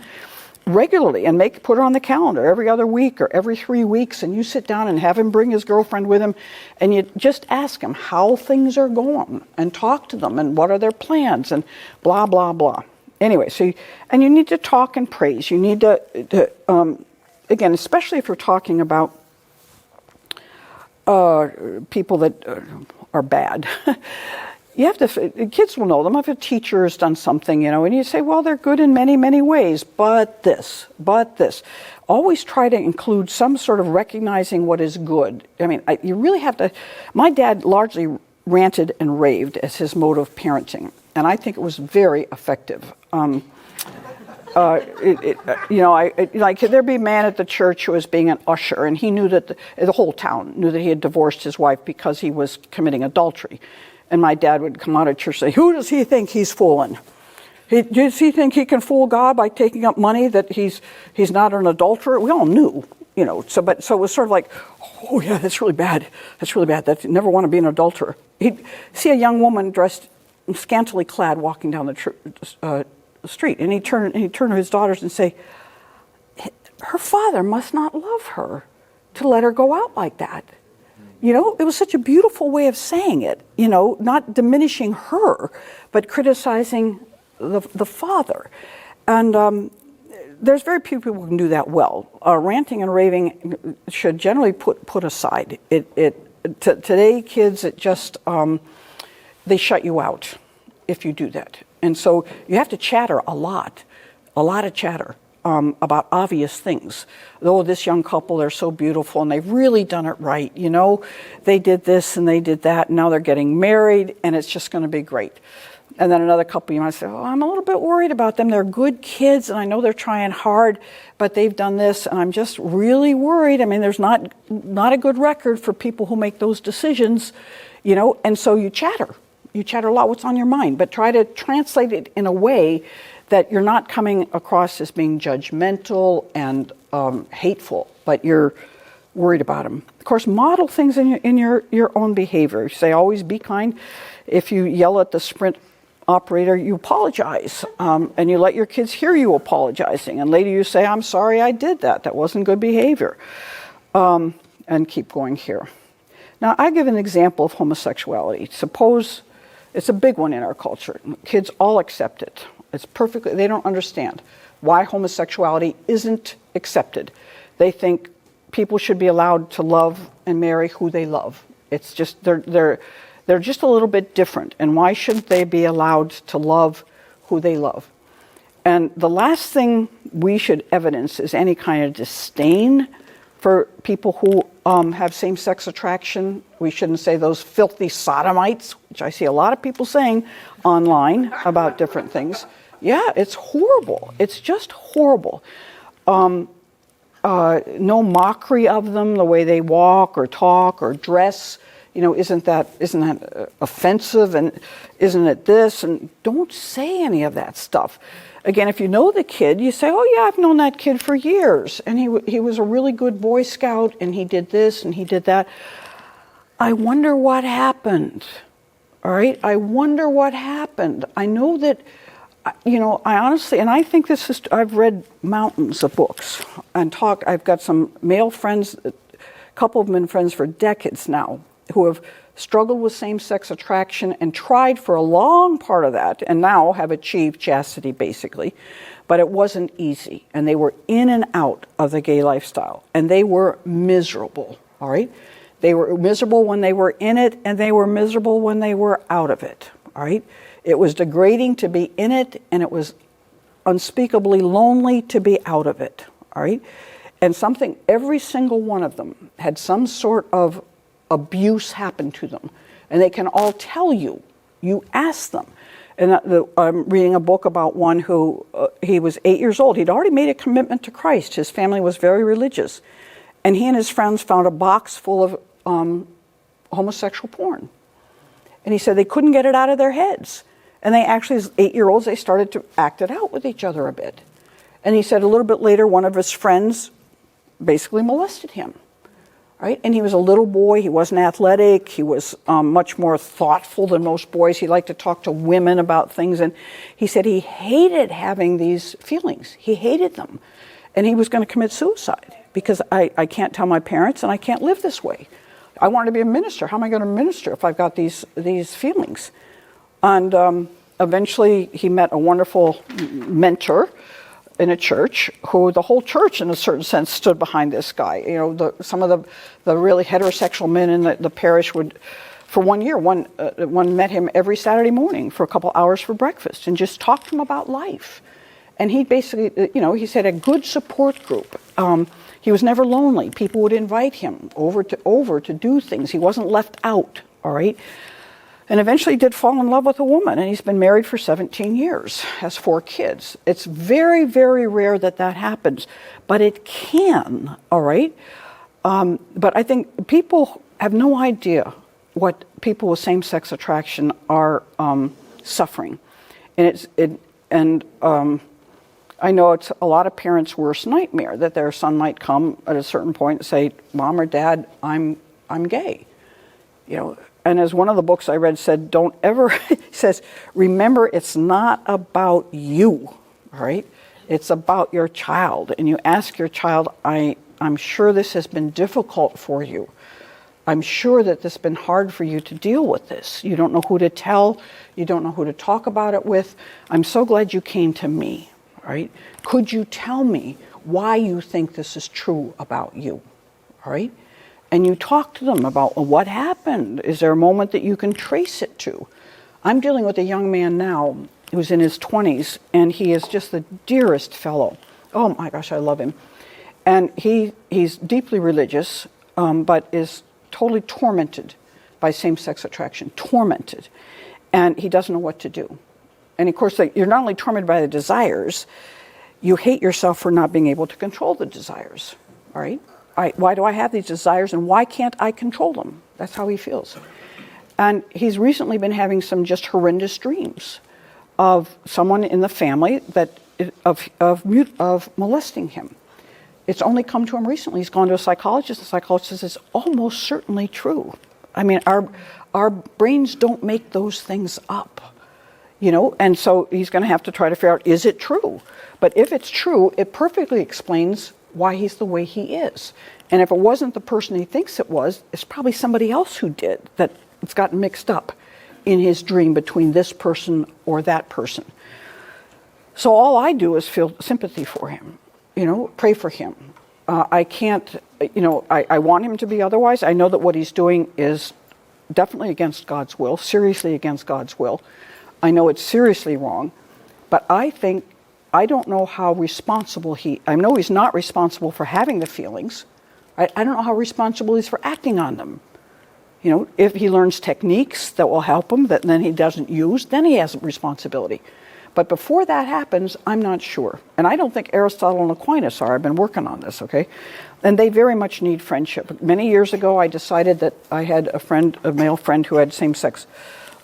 regularly and put it on the calendar every other week or every 3 weeks, and you sit down and have him bring his girlfriend with him, and you just ask him how things are going and talk to them and what are their plans and blah, blah, blah. Anyway, and you need to talk and praise. You need to again, especially if you're talking about people that are bad. You have to, kids will know them. If a teacher has done something, and you say, well, they're good in many, many ways, but this. Always try to include some sort of recognizing what is good. You really have to, my dad largely ranted and raved as his mode of parenting, and I think it was very effective. There'd be a man at the church who was being an usher, and he knew that the whole town knew that he had divorced his wife because he was committing adultery. And my dad would come out of church and say, who does he think he's fooling? Does he think he can fool God by taking up money that he's not an adulterer? We all knew, So it was sort of like, oh yeah, that's really bad. That's really bad. That never want to be an adulterer. He'd see a young woman dressed scantily clad walking down the street, and he'd turn to his daughters and say, her father must not love her to let her go out like that. It was such a beautiful way of saying it, not diminishing her, but criticizing the father. And there's very few people who can do that well. Ranting and raving should generally put aside. Today, kids, it just, they shut you out if you do that. And so you have to chatter a lot of chatter. About obvious things. Oh, this young couple, they're so beautiful and they've really done it right. They did this and they did that. And now they're getting married and it's just going to be great. And then another couple, you might say, oh, I'm a little bit worried about them. They're good kids and I know they're trying hard, but they've done this and I'm just really worried. I mean, there's not a good record for people who make those decisions, and so you chatter. You chatter a lot, what's on your mind, but try to translate it in a way that you're not coming across as being judgmental and hateful, but you're worried about them. Of course, model things in your own behavior. You say, always be kind. If you yell at the Sprint operator, you apologize, and you let your kids hear you apologizing. And later you say, I'm sorry I did that. That wasn't good behavior. And keep going here. Now, I give an example of homosexuality. Suppose it's a big one in our culture. Kids all accept it. They don't understand why homosexuality isn't accepted. They think people should be allowed to love and marry who they love. It's just, they're just a little bit different. And why shouldn't they be allowed to love who they love? And the last thing we should evidence is any kind of disdain for people who have same-sex attraction. We shouldn't say those filthy sodomites, which I see a lot of people saying online about different things. Yeah, it's horrible. It's just horrible. No mockery of them, the way they walk or talk or dress. Isn't that offensive? And isn't it this? And don't say any of that stuff. Again, if you know the kid, you say, oh yeah, I've known that kid for years. And he was a really good Boy Scout and he did this and he did that. I wonder what happened. All right? I wonder what happened. I know that, I honestly, and I think I've read mountains of books and I've got some male friends, a couple of them been friends for decades now, who have struggled with same-sex attraction and tried for a long part of that and now have achieved chastity basically, but it wasn't easy and they were in and out of the gay lifestyle and they were miserable, all right? They were miserable when they were in it and they were miserable when they were out of it, all right? It was degrading to be in it and it was unspeakably lonely to be out of it, all right? And every single one of them had some sort of abuse happened to them. And they can all tell you. You ask them. And I'm reading a book about one who, he was 8 years old. He'd already made a commitment to Christ. His family was very religious. And he and his friends found a box full of homosexual porn. And he said they couldn't get it out of their heads. And they actually, as 8-year-olds, they started to act it out with each other a bit. And he said a little bit later, one of his friends basically molested him. Right? And he was a little boy. He wasn't athletic. He was much more thoughtful than most boys. He liked to talk to women about things. And he said he hated having these feelings. He hated them. And he was going to commit suicide because I can't tell my parents and I can't live this way. I wanted to be a minister. How am I going to minister if I've got these feelings? And eventually he met a wonderful mentor in a church, who the whole church, in a certain sense, stood behind this guy. Some of the really heterosexual men in the parish would, for 1 year, one met him every Saturday morning for a couple hours for breakfast and just talked to him about life. And he basically, he said a good support group. He was never lonely. People would invite him over to do things. He wasn't left out, all right? And eventually did fall in love with a woman, and he's been married for 17 years, has 4 kids. It's very, very rare that happens, but it can, all right? But I think people have no idea what people with same-sex attraction are suffering. And I know it's a lot of parents' worst nightmare that their son might come at a certain point and say, "Mom or Dad, I'm gay." And as one of the books I read said, don't ever, it says, remember, it's not about you, all right? It's about your child. And you ask your child, I'm sure this has been difficult for you. I'm sure that this has been hard for you to deal with this. You don't know who to tell. You don't know who to talk about it with. I'm so glad you came to me, all right? Could you tell me why you think this is true about you, all right? And you talk to them about what happened. Is there a moment that you can trace it to? I'm dealing with a young man now who's in his 20s, and he is just the dearest fellow. Oh my gosh, I love him. And he's deeply religious, but is totally tormented by same-sex attraction, tormented. And he doesn't know what to do. And of course, you're not only tormented by the desires, you hate yourself for not being able to control the desires, all right? Why do I have these desires and why can't I control them? That's how he feels. And he's recently been having some just horrendous dreams of someone in the family of molesting him. It's only come to him recently. He's gone to a psychologist. The psychologist says it's almost certainly true. I mean, our brains don't make those things up, and so he's going to have to try to figure out, is it true? But if it's true, it perfectly explains why he's the way he is. And if it wasn't the person he thinks it was, it's probably somebody else who did, that it's gotten mixed up in his dream between this person or that person. So all I do is feel sympathy for him, pray for him. I can't, I want him to be otherwise. I know that what he's doing is definitely against God's will, seriously against God's will. I know it's seriously wrong, but I don't know how responsible I know he's not responsible for having the feelings. I don't know how responsible he is for acting on them. If he learns techniques that will help him, that then he doesn't use, then he has a responsibility. But before that happens, I'm not sure. And I don't think Aristotle and Aquinas are. I've been working on this, okay? And they very much need friendship. Many years ago, I decided that I had a male friend who had same-sex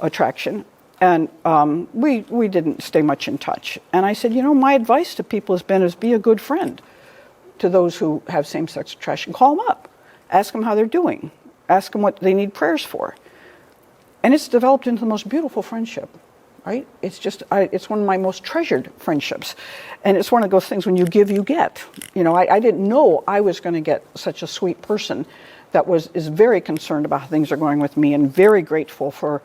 attraction. And we didn't stay much in touch. And I said, my advice to people has been is be a good friend to those who have same-sex attraction. Call them up. Ask them how they're doing. Ask them what they need prayers for. And it's developed into the most beautiful friendship, right? It's it's one of my most treasured friendships. And it's one of those things, when you give, you get. I didn't know I was going to get such a sweet person that is very concerned about how things are going with me and very grateful for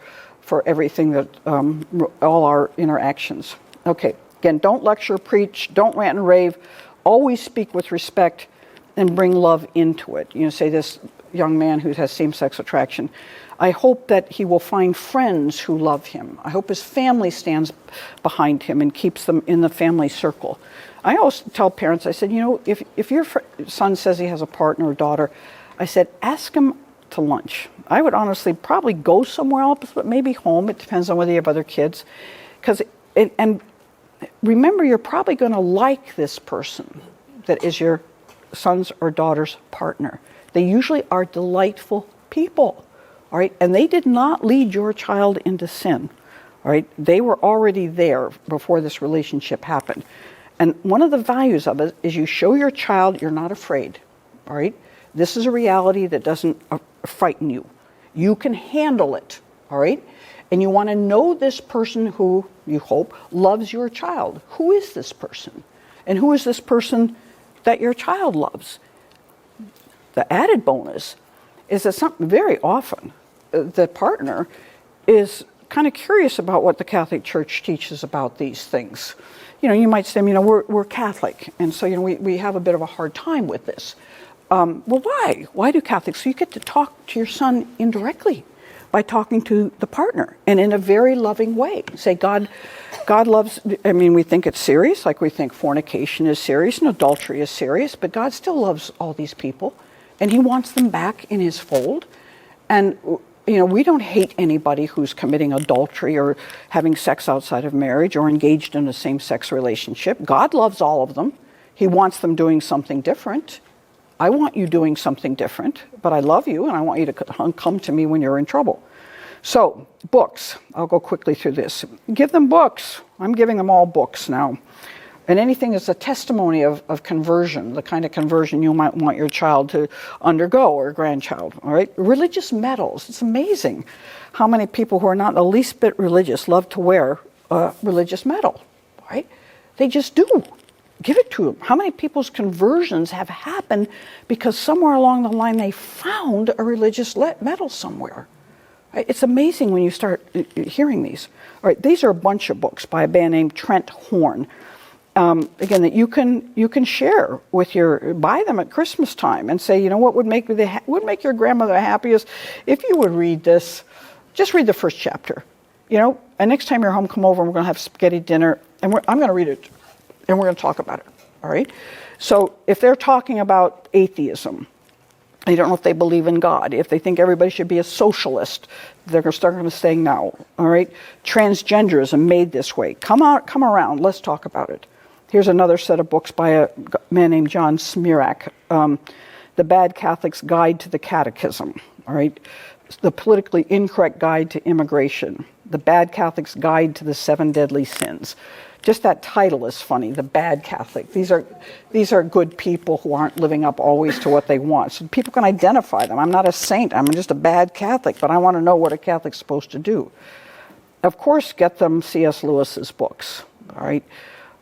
everything that, all our interactions. Okay, again, don't lecture, preach, don't rant and rave. Always speak with respect and bring love into it. Say this young man who has same-sex attraction, I hope that he will find friends who love him. I hope his family stands behind him and keeps them in the family circle. I always tell parents, I said, if your son says he has a partner or daughter, I said, ask him to lunch. I would honestly probably go somewhere else, but maybe home. It depends on whether you have other kids. And remember, you're probably going to like this person that is your son's or daughter's partner. They usually are delightful people, all right? And they did not lead your child into sin, all right? They were already there before this relationship happened. And one of the values of it is you show your child you're not afraid, all right? This is a reality that doesn't frighten you. You can handle it, all right? And you want to know this person who, you hope, loves your child. Who is this person? And who is this person that your child loves? The added bonus is that very often the partner is kind of curious about what the Catholic Church teaches about these things. You might say, we're Catholic, and so, we have a bit of a hard time with this. Well, why? Why do Catholics? So you get to talk to your son indirectly by talking to the partner, and in a very loving way. Say, God loves, we think it's serious, like we think fornication is serious and adultery is serious, but God still loves all these people, and he wants them back in his fold. And, we don't hate anybody who's committing adultery or having sex outside of marriage or engaged in a same-sex relationship. God loves all of them. He wants them doing something different. I want you doing something different, but I love you and I want you to come to me when you're in trouble. So, books. I'll go quickly through this. Give them books. I'm giving them all books now. And anything that's a testimony of conversion, the kind of conversion you might want your child to undergo or grandchild, all right? Religious medals. It's amazing how many people who are not the least bit religious love to wear a religious medal, right? They just do. Give it to them. How many people's conversions have happened because somewhere along the line they found a religious medal somewhere? Right? It's amazing when you start hearing these. All right, these are a bunch of books by a man named Trent Horn. Again, that you can share with buy them at Christmas time and say, you know, what would make your grandmother happiest if you would read this? Just read the first chapter, you know. And next time you're home, come over and we're going to have spaghetti dinner, and I'm going to read it, and we're going to talk about it. All right. So if they're talking about atheism, they don't know if they believe in God. If they think everybody should be a socialist, they're going to start saying no. All right. Transgenderism made this way. Come around. Let's talk about it. Here's another set of books by a man named John Smirak, The Bad Catholic's Guide to the Catechism, all right? The Politically Incorrect Guide to Immigration, The Bad Catholic's Guide to the Seven Deadly Sins. Just that title is funny, The Bad Catholic. These are good people who aren't living up always to what they want. So people can identify them. I'm not a saint, I'm just a bad Catholic, but I want to know what a Catholic's supposed to do. Of course, get them C.S. Lewis's books, all right?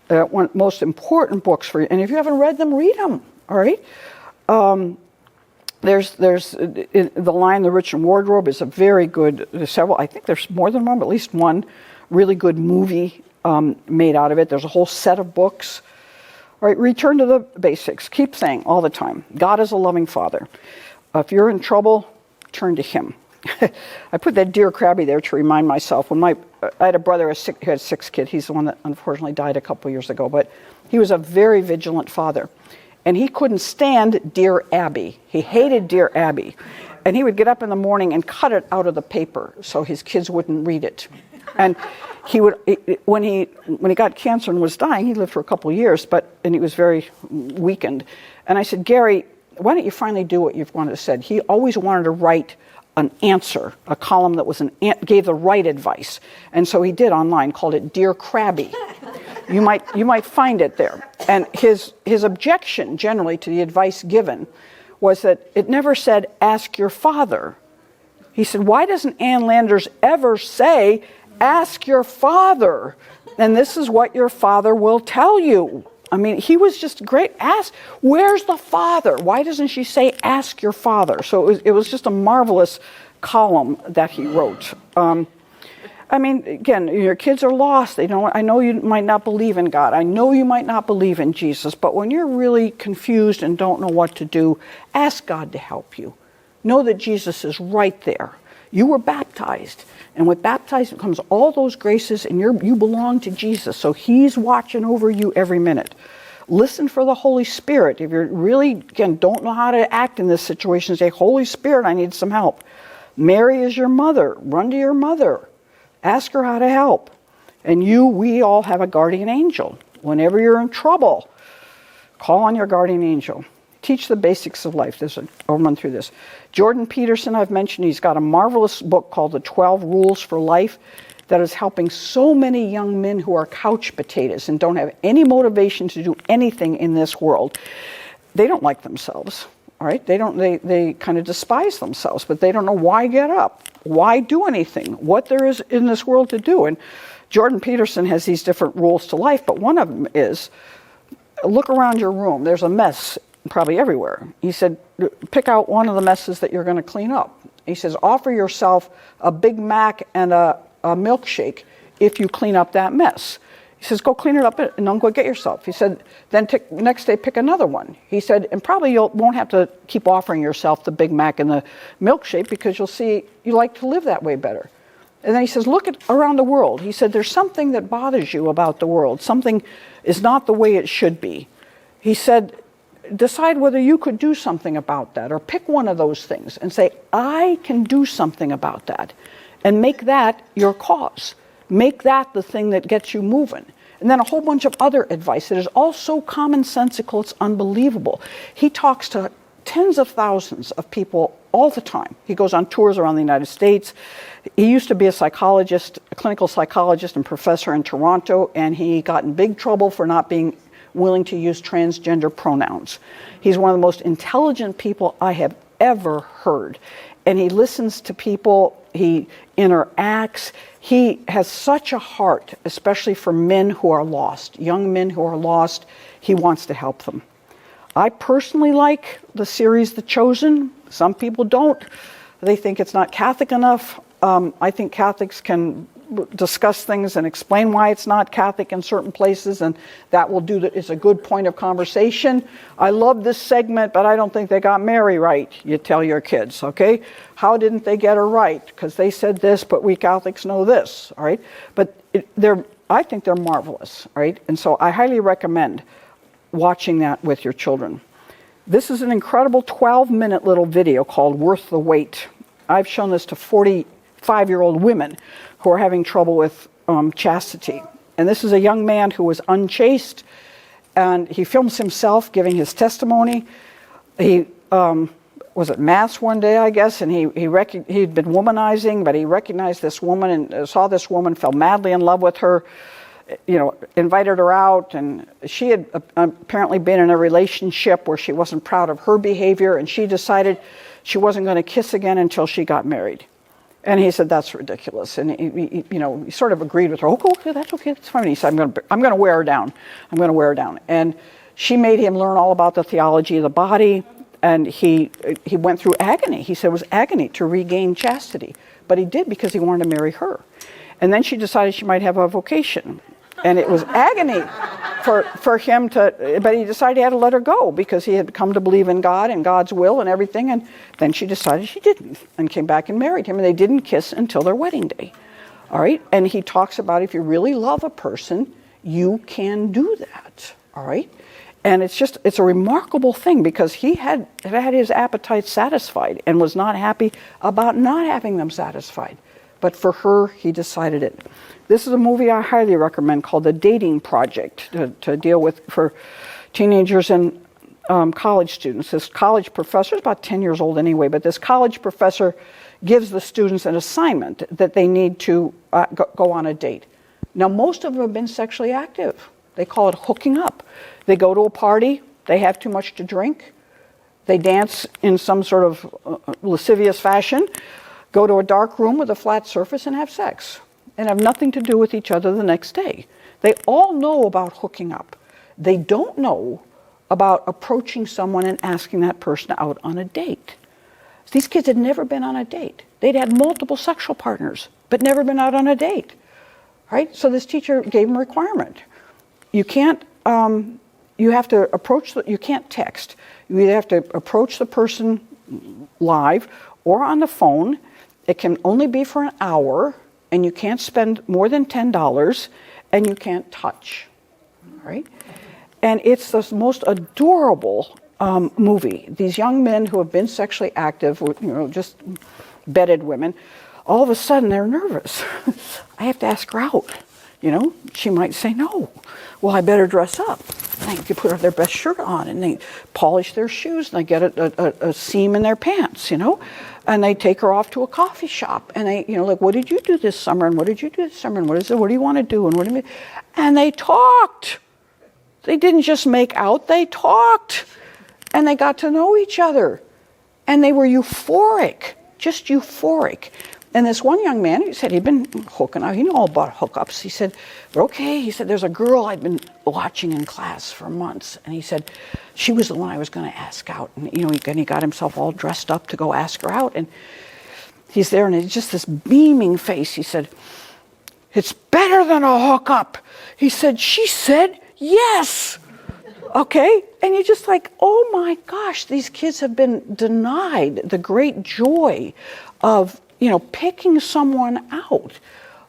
One most important books for you, and if you haven't read them, read them. All right. There's The Lion, the Rich and Wardrobe is a very good. There's several. I think there's more than one, but at least one really good movie made out of it. There's a whole set of books. All right. Return to the basics. Keep saying all the time, God is a loving Father. If you're in trouble, turn to Him. I put that Dear Krabby there to remind myself. When I had a brother who had 6 kids. He's the one that unfortunately died a couple years ago. But he was a very vigilant father. And he couldn't stand Dear Abby. He hated Dear Abby. And he would get up in the morning and cut it out of the paper so his kids wouldn't read it. And he would, when he got cancer and was dying, he lived for a couple of years, and he was very weakened. And I said, Gary, why don't you finally do what you've wanted to say? He always wanted to write an answer, a column that gave the right advice. And so he did online, called it Dear Krabby. You might find it there. And his objection generally to the advice given was that it never said, ask your father. He said, why doesn't Ann Landers ever say, ask your father? And this is what your father will tell you. I mean, he was just great. Ask, where's the father? Why doesn't she say, ask your father? So it was just a marvelous column that he wrote. I mean, again, your kids are lost. I know you might not believe in God. I know you might not believe in Jesus. But when you're really confused and don't know what to do, ask God to help you. Know that Jesus is right there. You were baptized. And with baptized comes all those graces, and you belong to Jesus. So He's watching over you every minute. Listen for the Holy Spirit. If you really, again, don't know how to act in this situation, say, Holy Spirit, I need some help. Mary is your mother. Run to your mother. Ask her how to help. And we all have a guardian angel. Whenever you're in trouble, call on your guardian angel. Teach the basics of life. I'll run through this. Jordan Peterson, I've mentioned, he's got a marvelous book called The 12 Rules for Life that is helping so many young men who are couch potatoes and don't have any motivation to do anything in this world. They don't like themselves, all right? They kind of despise themselves, but they don't know why get up, why do anything, what there is in this world to do. And Jordan Peterson has these different rules to life, but one of them is, look around your room. There's a mess probably everywhere. He said, pick out one of the messes that you're going to clean up. He says, offer yourself a Big Mac and a milkshake if you clean up that mess. He says, go clean it up and don't go get yourself. He said, then next day pick another one. He said, and probably you won't have to keep offering yourself the Big Mac and the milkshake because you'll see you like to live that way better. And then he says, look around the world. He said, there's something that bothers you about the world. Something is not the way it should be. He said, decide whether you could do something about that, or pick one of those things and say, I can do something about that, and make that your cause. Make that the thing that gets you moving. And then a whole bunch of other advice that is all so commonsensical, it's unbelievable. He talks to tens of thousands of people all the time. He goes on tours around the United States. He used to be a psychologist, a clinical psychologist and professor in Toronto, and he got in big trouble for not being willing to use transgender pronouns. He's one of the most intelligent people I have ever heard. And he listens to people, he interacts. He has such a heart, especially for men who are lost, young men who are lost. He wants to help them. I personally like the series The Chosen. Some people don't. They think it's not Catholic enough. I think Catholics can discuss things and explain why it's not Catholic in certain places, and that will do it's a good point of conversation. I love this segment, but I don't think they got Mary right, you tell your kids, okay? How didn't they get her right? Because they said this, but we Catholics know this, all right? But I think they're marvelous, right? And so I highly recommend watching that with your children. This is an incredible 12-minute little video called Worth the Wait. I've shown this to 45-year-old women who are having trouble with chastity. And this is a young man who was unchaste, and he films himself giving his testimony. He was at Mass one day, I guess, and he'd been womanizing, but he recognized this woman and saw this woman, fell madly in love with her, invited her out, and she had apparently been in a relationship where she wasn't proud of her behavior, and she decided she wasn't going to kiss again until she got married. And he said, that's ridiculous. And he sort of agreed with her. Okay, that's fine. He said, I'm going to wear her down. I'm going to wear her down. And she made him learn all about the theology of the body. And he went through agony. He said it was agony to regain chastity. But he did because he wanted to marry her. And then she decided she might have a vocation. And it was agony for him but he decided he had to let her go because he had come to believe in God and God's will and everything. And then she decided she didn't and came back and married him. And they didn't kiss until their wedding day. All right. And he talks about if you really love a person, you can do that. All right. And it's a remarkable thing because he had his appetite satisfied and was not happy about not having them satisfied. But for her, he decided it. This is a movie I highly recommend called The Dating Project to deal with for teenagers and college students. This college professor is about 10 years old anyway, but this college professor gives the students an assignment that they need to go on a date. Now, most of them have been sexually active. They call it hooking up. They go to a party, they have too much to drink, they dance in some sort of lascivious fashion, go to a dark room with a flat surface and have sex and have nothing to do with each other the next day. They all know about hooking up. They don't know about approaching someone and asking that person out on a date. These kids had never been on a date. They'd had multiple sexual partners, but never been out on a date. Right? So this teacher gave them a requirement. You can't, you have to approach, you can't text. You either have to approach the person live or on the phone. It can only be for an hour, and you can't spend more than $10, and you can't touch, right? And it's the most adorable movie. These young men who have been sexually active, just bedded women, all of a sudden they're nervous. I have to ask her out. She might say no. Well, I better dress up. And they could put their best shirt on, and they polish their shoes, and they get a seam in their pants, and they take her off to a coffee shop, and they, like, what did you do this summer, and what did you do this summer, and what do you want to do, and they talked. They didn't just make out, they talked, and they got to know each other, and they were euphoric, just euphoric. And this one young man, he said he'd been hooking up. He knew all about hookups. He said, okay. He said, there's a girl I'd been watching in class for months. And he said, she was the one I was going to ask out. And, he got himself all dressed up to go ask her out. And he's there, and it's just this beaming face. He said, it's better than a hookup. He said, she said yes. Okay? And you're just like, oh my gosh, these kids have been denied the great joy of picking someone out,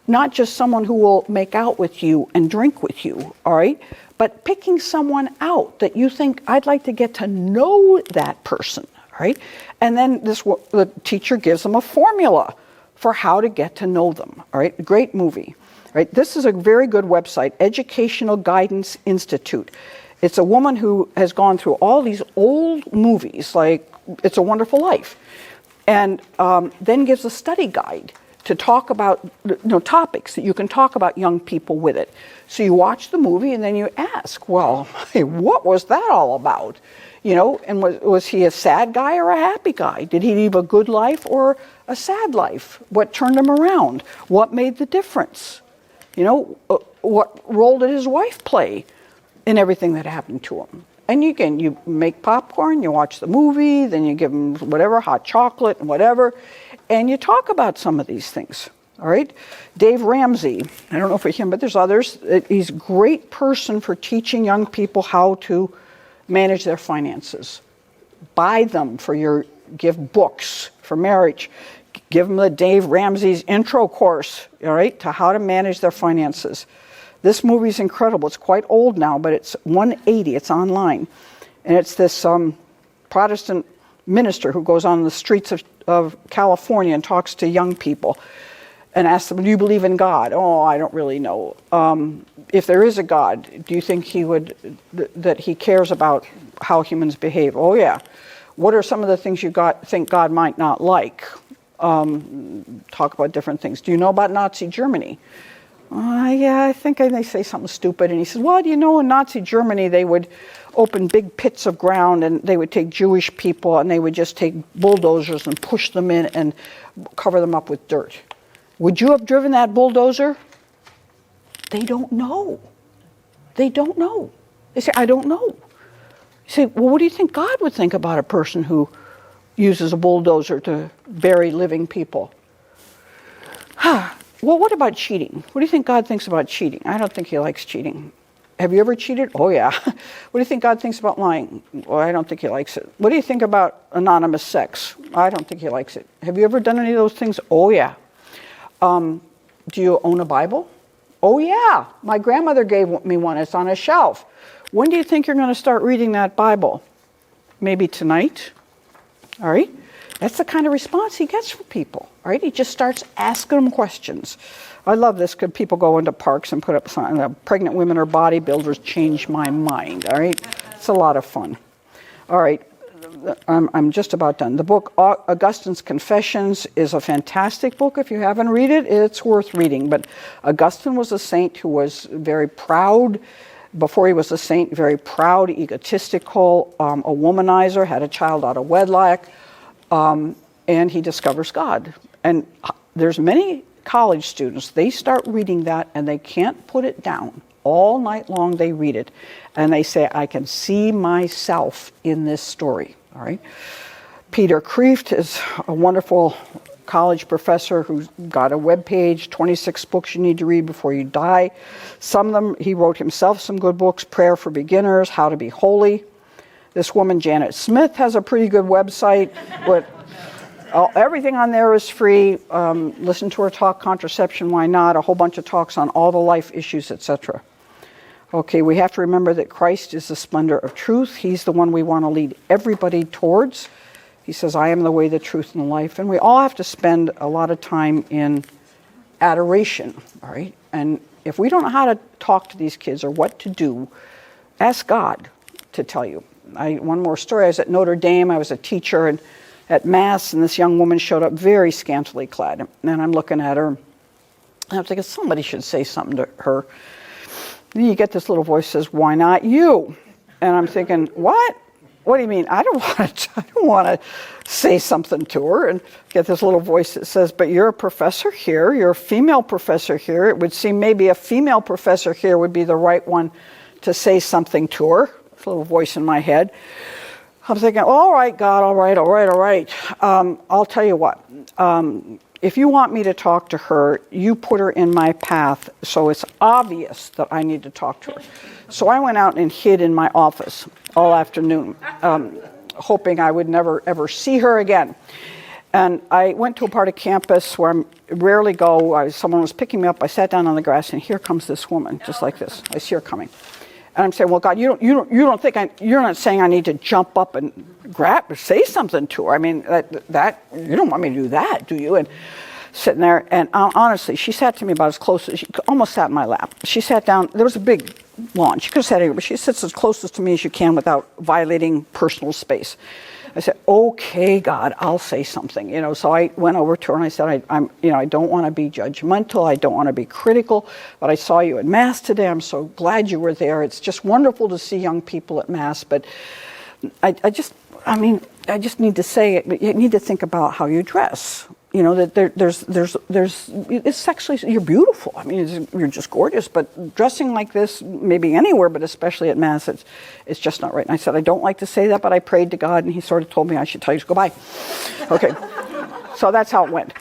not just someone who will make out with you and drink with you, all right? But picking someone out that you think, I'd like to get to know that person, all right? And then the teacher gives them a formula for how to get to know them, all right? Great movie, right? This is a very good website, Educational Guidance Institute. It's a woman who has gone through all these old movies, like It's a Wonderful Life, and then gives a study guide to talk about topics that you can talk about young people with it. So you watch the movie and then you ask, well, hey, what was that all about? And was he a sad guy or a happy guy? Did he live a good life or a sad life? What turned him around? What made the difference? What role did his wife play in everything that happened to him? And you make popcorn, you watch the movie, then you give them whatever, hot chocolate and whatever, and you talk about some of these things, all right? Dave Ramsey, I don't know if it's him, but there's others. He's a great person for teaching young people how to manage their finances. Buy them give books for marriage. Give them the Dave Ramsey's intro course, all right, to how to manage their finances. This movie's incredible. It's quite old now, but it's 180. It's online. And it's this Protestant minister who goes on the streets of California and talks to young people and asks them, do you believe in God? Oh, I don't really know. If there is a God, do you think that he cares about how humans behave? Oh, yeah. What are some of the things you think God might not like? Talk about different things. Do you know about Nazi Germany? Yeah, I think they say something stupid. And he says, well, in Nazi Germany, they would open big pits of ground and they would take Jewish people and they would just take bulldozers and push them in and cover them up with dirt. Would you have driven that bulldozer? They don't know. They don't know. They say, I don't know. You say, well, what do you think God would think about a person who uses a bulldozer to bury living people? Well, what about cheating? What do you think God thinks about cheating? I don't think he likes cheating. Have you ever cheated? Oh, yeah. What do you think God thinks about lying? Well, I don't think he likes it. What do you think about anonymous sex? I don't think he likes it. Have you ever done any of those things? Oh, yeah. Do you own a Bible? Oh, yeah. My grandmother gave me one. It's on a shelf. When do you think you're going to start reading that Bible? Maybe tonight? All right? That's the kind of response he gets from people, right? He just starts asking them questions. I love this because people go into parks and put up signs, pregnant women or bodybuilders change my mind, all right? It's a lot of fun. All right, I'm just about done. The book Augustine's Confessions is a fantastic book. If you haven't read it, it's worth reading. But Augustine was a saint who was very proud. Before he was a saint, very proud, egotistical, a womanizer, had a child out of wedlock. And he discovers God. And there's many college students, they start reading that and they can't put it down. All night long they read it. And they say, I can see myself in this story. All right. Peter Kreeft is a wonderful college professor who's got a webpage, 26 books you need to read before you die. Some of them, he wrote himself some good books, Prayer for Beginners, How to Be Holy. This woman, Janet Smith, has a pretty good website. Everything on there is free. Listen to her talk, Contraception, Why Not? A whole bunch of talks on all the life issues, etc. Okay, we have to remember that Christ is the splendor of truth. He's the one we want to lead everybody towards. He says, I am the way, the truth, and the life. And we all have to spend a lot of time in adoration, all right? And if we don't know how to talk to these kids or what to do, ask God to tell you. One more story. I was at Notre Dame. I was a teacher and at Mass, and this young woman showed up very scantily clad. And I'm looking at her, and I'm thinking, somebody should say something to her. And you get this little voice that says, why not you? And I'm thinking, what? What do you mean? I don't want to say something to her. And get this little voice that says, but you're a professor here. You're a female professor here. It would seem maybe a female professor here would be the right one to say something to her. This little voice in my head. I'm thinking, all right, God, all right. I'll tell you what. If you want me to talk to her, you put her in my path so it's obvious that I need to talk to her. So I went out and hid in my office all afternoon, hoping I would never, ever see her again. And I went to a part of campus where I rarely go. Someone was picking me up. I sat down on the grass, and here comes this woman, just like this. I see her coming. And I'm saying, well, God, you don't think you're not saying I need to jump up and grab or say something to her. I mean, that you don't want me to do that, do you? And sitting there, and honestly, she sat to me about as close as she almost sat in my lap. She sat down. There was a big lawn. She could have sat anywhere, but she sits as closest to me as you can without violating personal space. I said, okay, God, I'll say something. So I went over to her and I said, I don't want to be judgmental. I don't want to be critical, but I saw you at Mass today. I'm so glad you were there. It's just wonderful to see young people at Mass, but I just need to say, you need to think about how you dress. There's it's sexually, you're beautiful. I mean, you're just gorgeous, but dressing like this, maybe anywhere, but especially at Mass, it's just not right. And I said, I don't like to say that, but I prayed to God, and he sort of told me I should tell you to go bye. Okay. So that's how it went.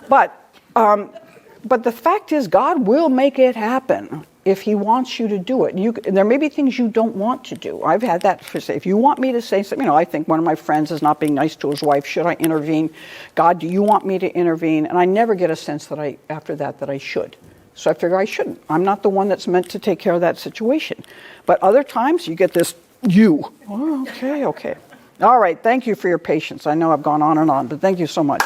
But the fact is, God will make it happen if he wants you to do it. There may be things you don't want to do. I've had that for say, if you want me to say something, I think one of my friends is not being nice to his wife. Should I intervene? God, do you want me to intervene? And I never get a sense that after that I should. So I figure I shouldn't. I'm not the one that's meant to take care of that situation. But other times you get this, oh, okay. All right, thank you for your patience. I know I've gone on and on, but thank you so much.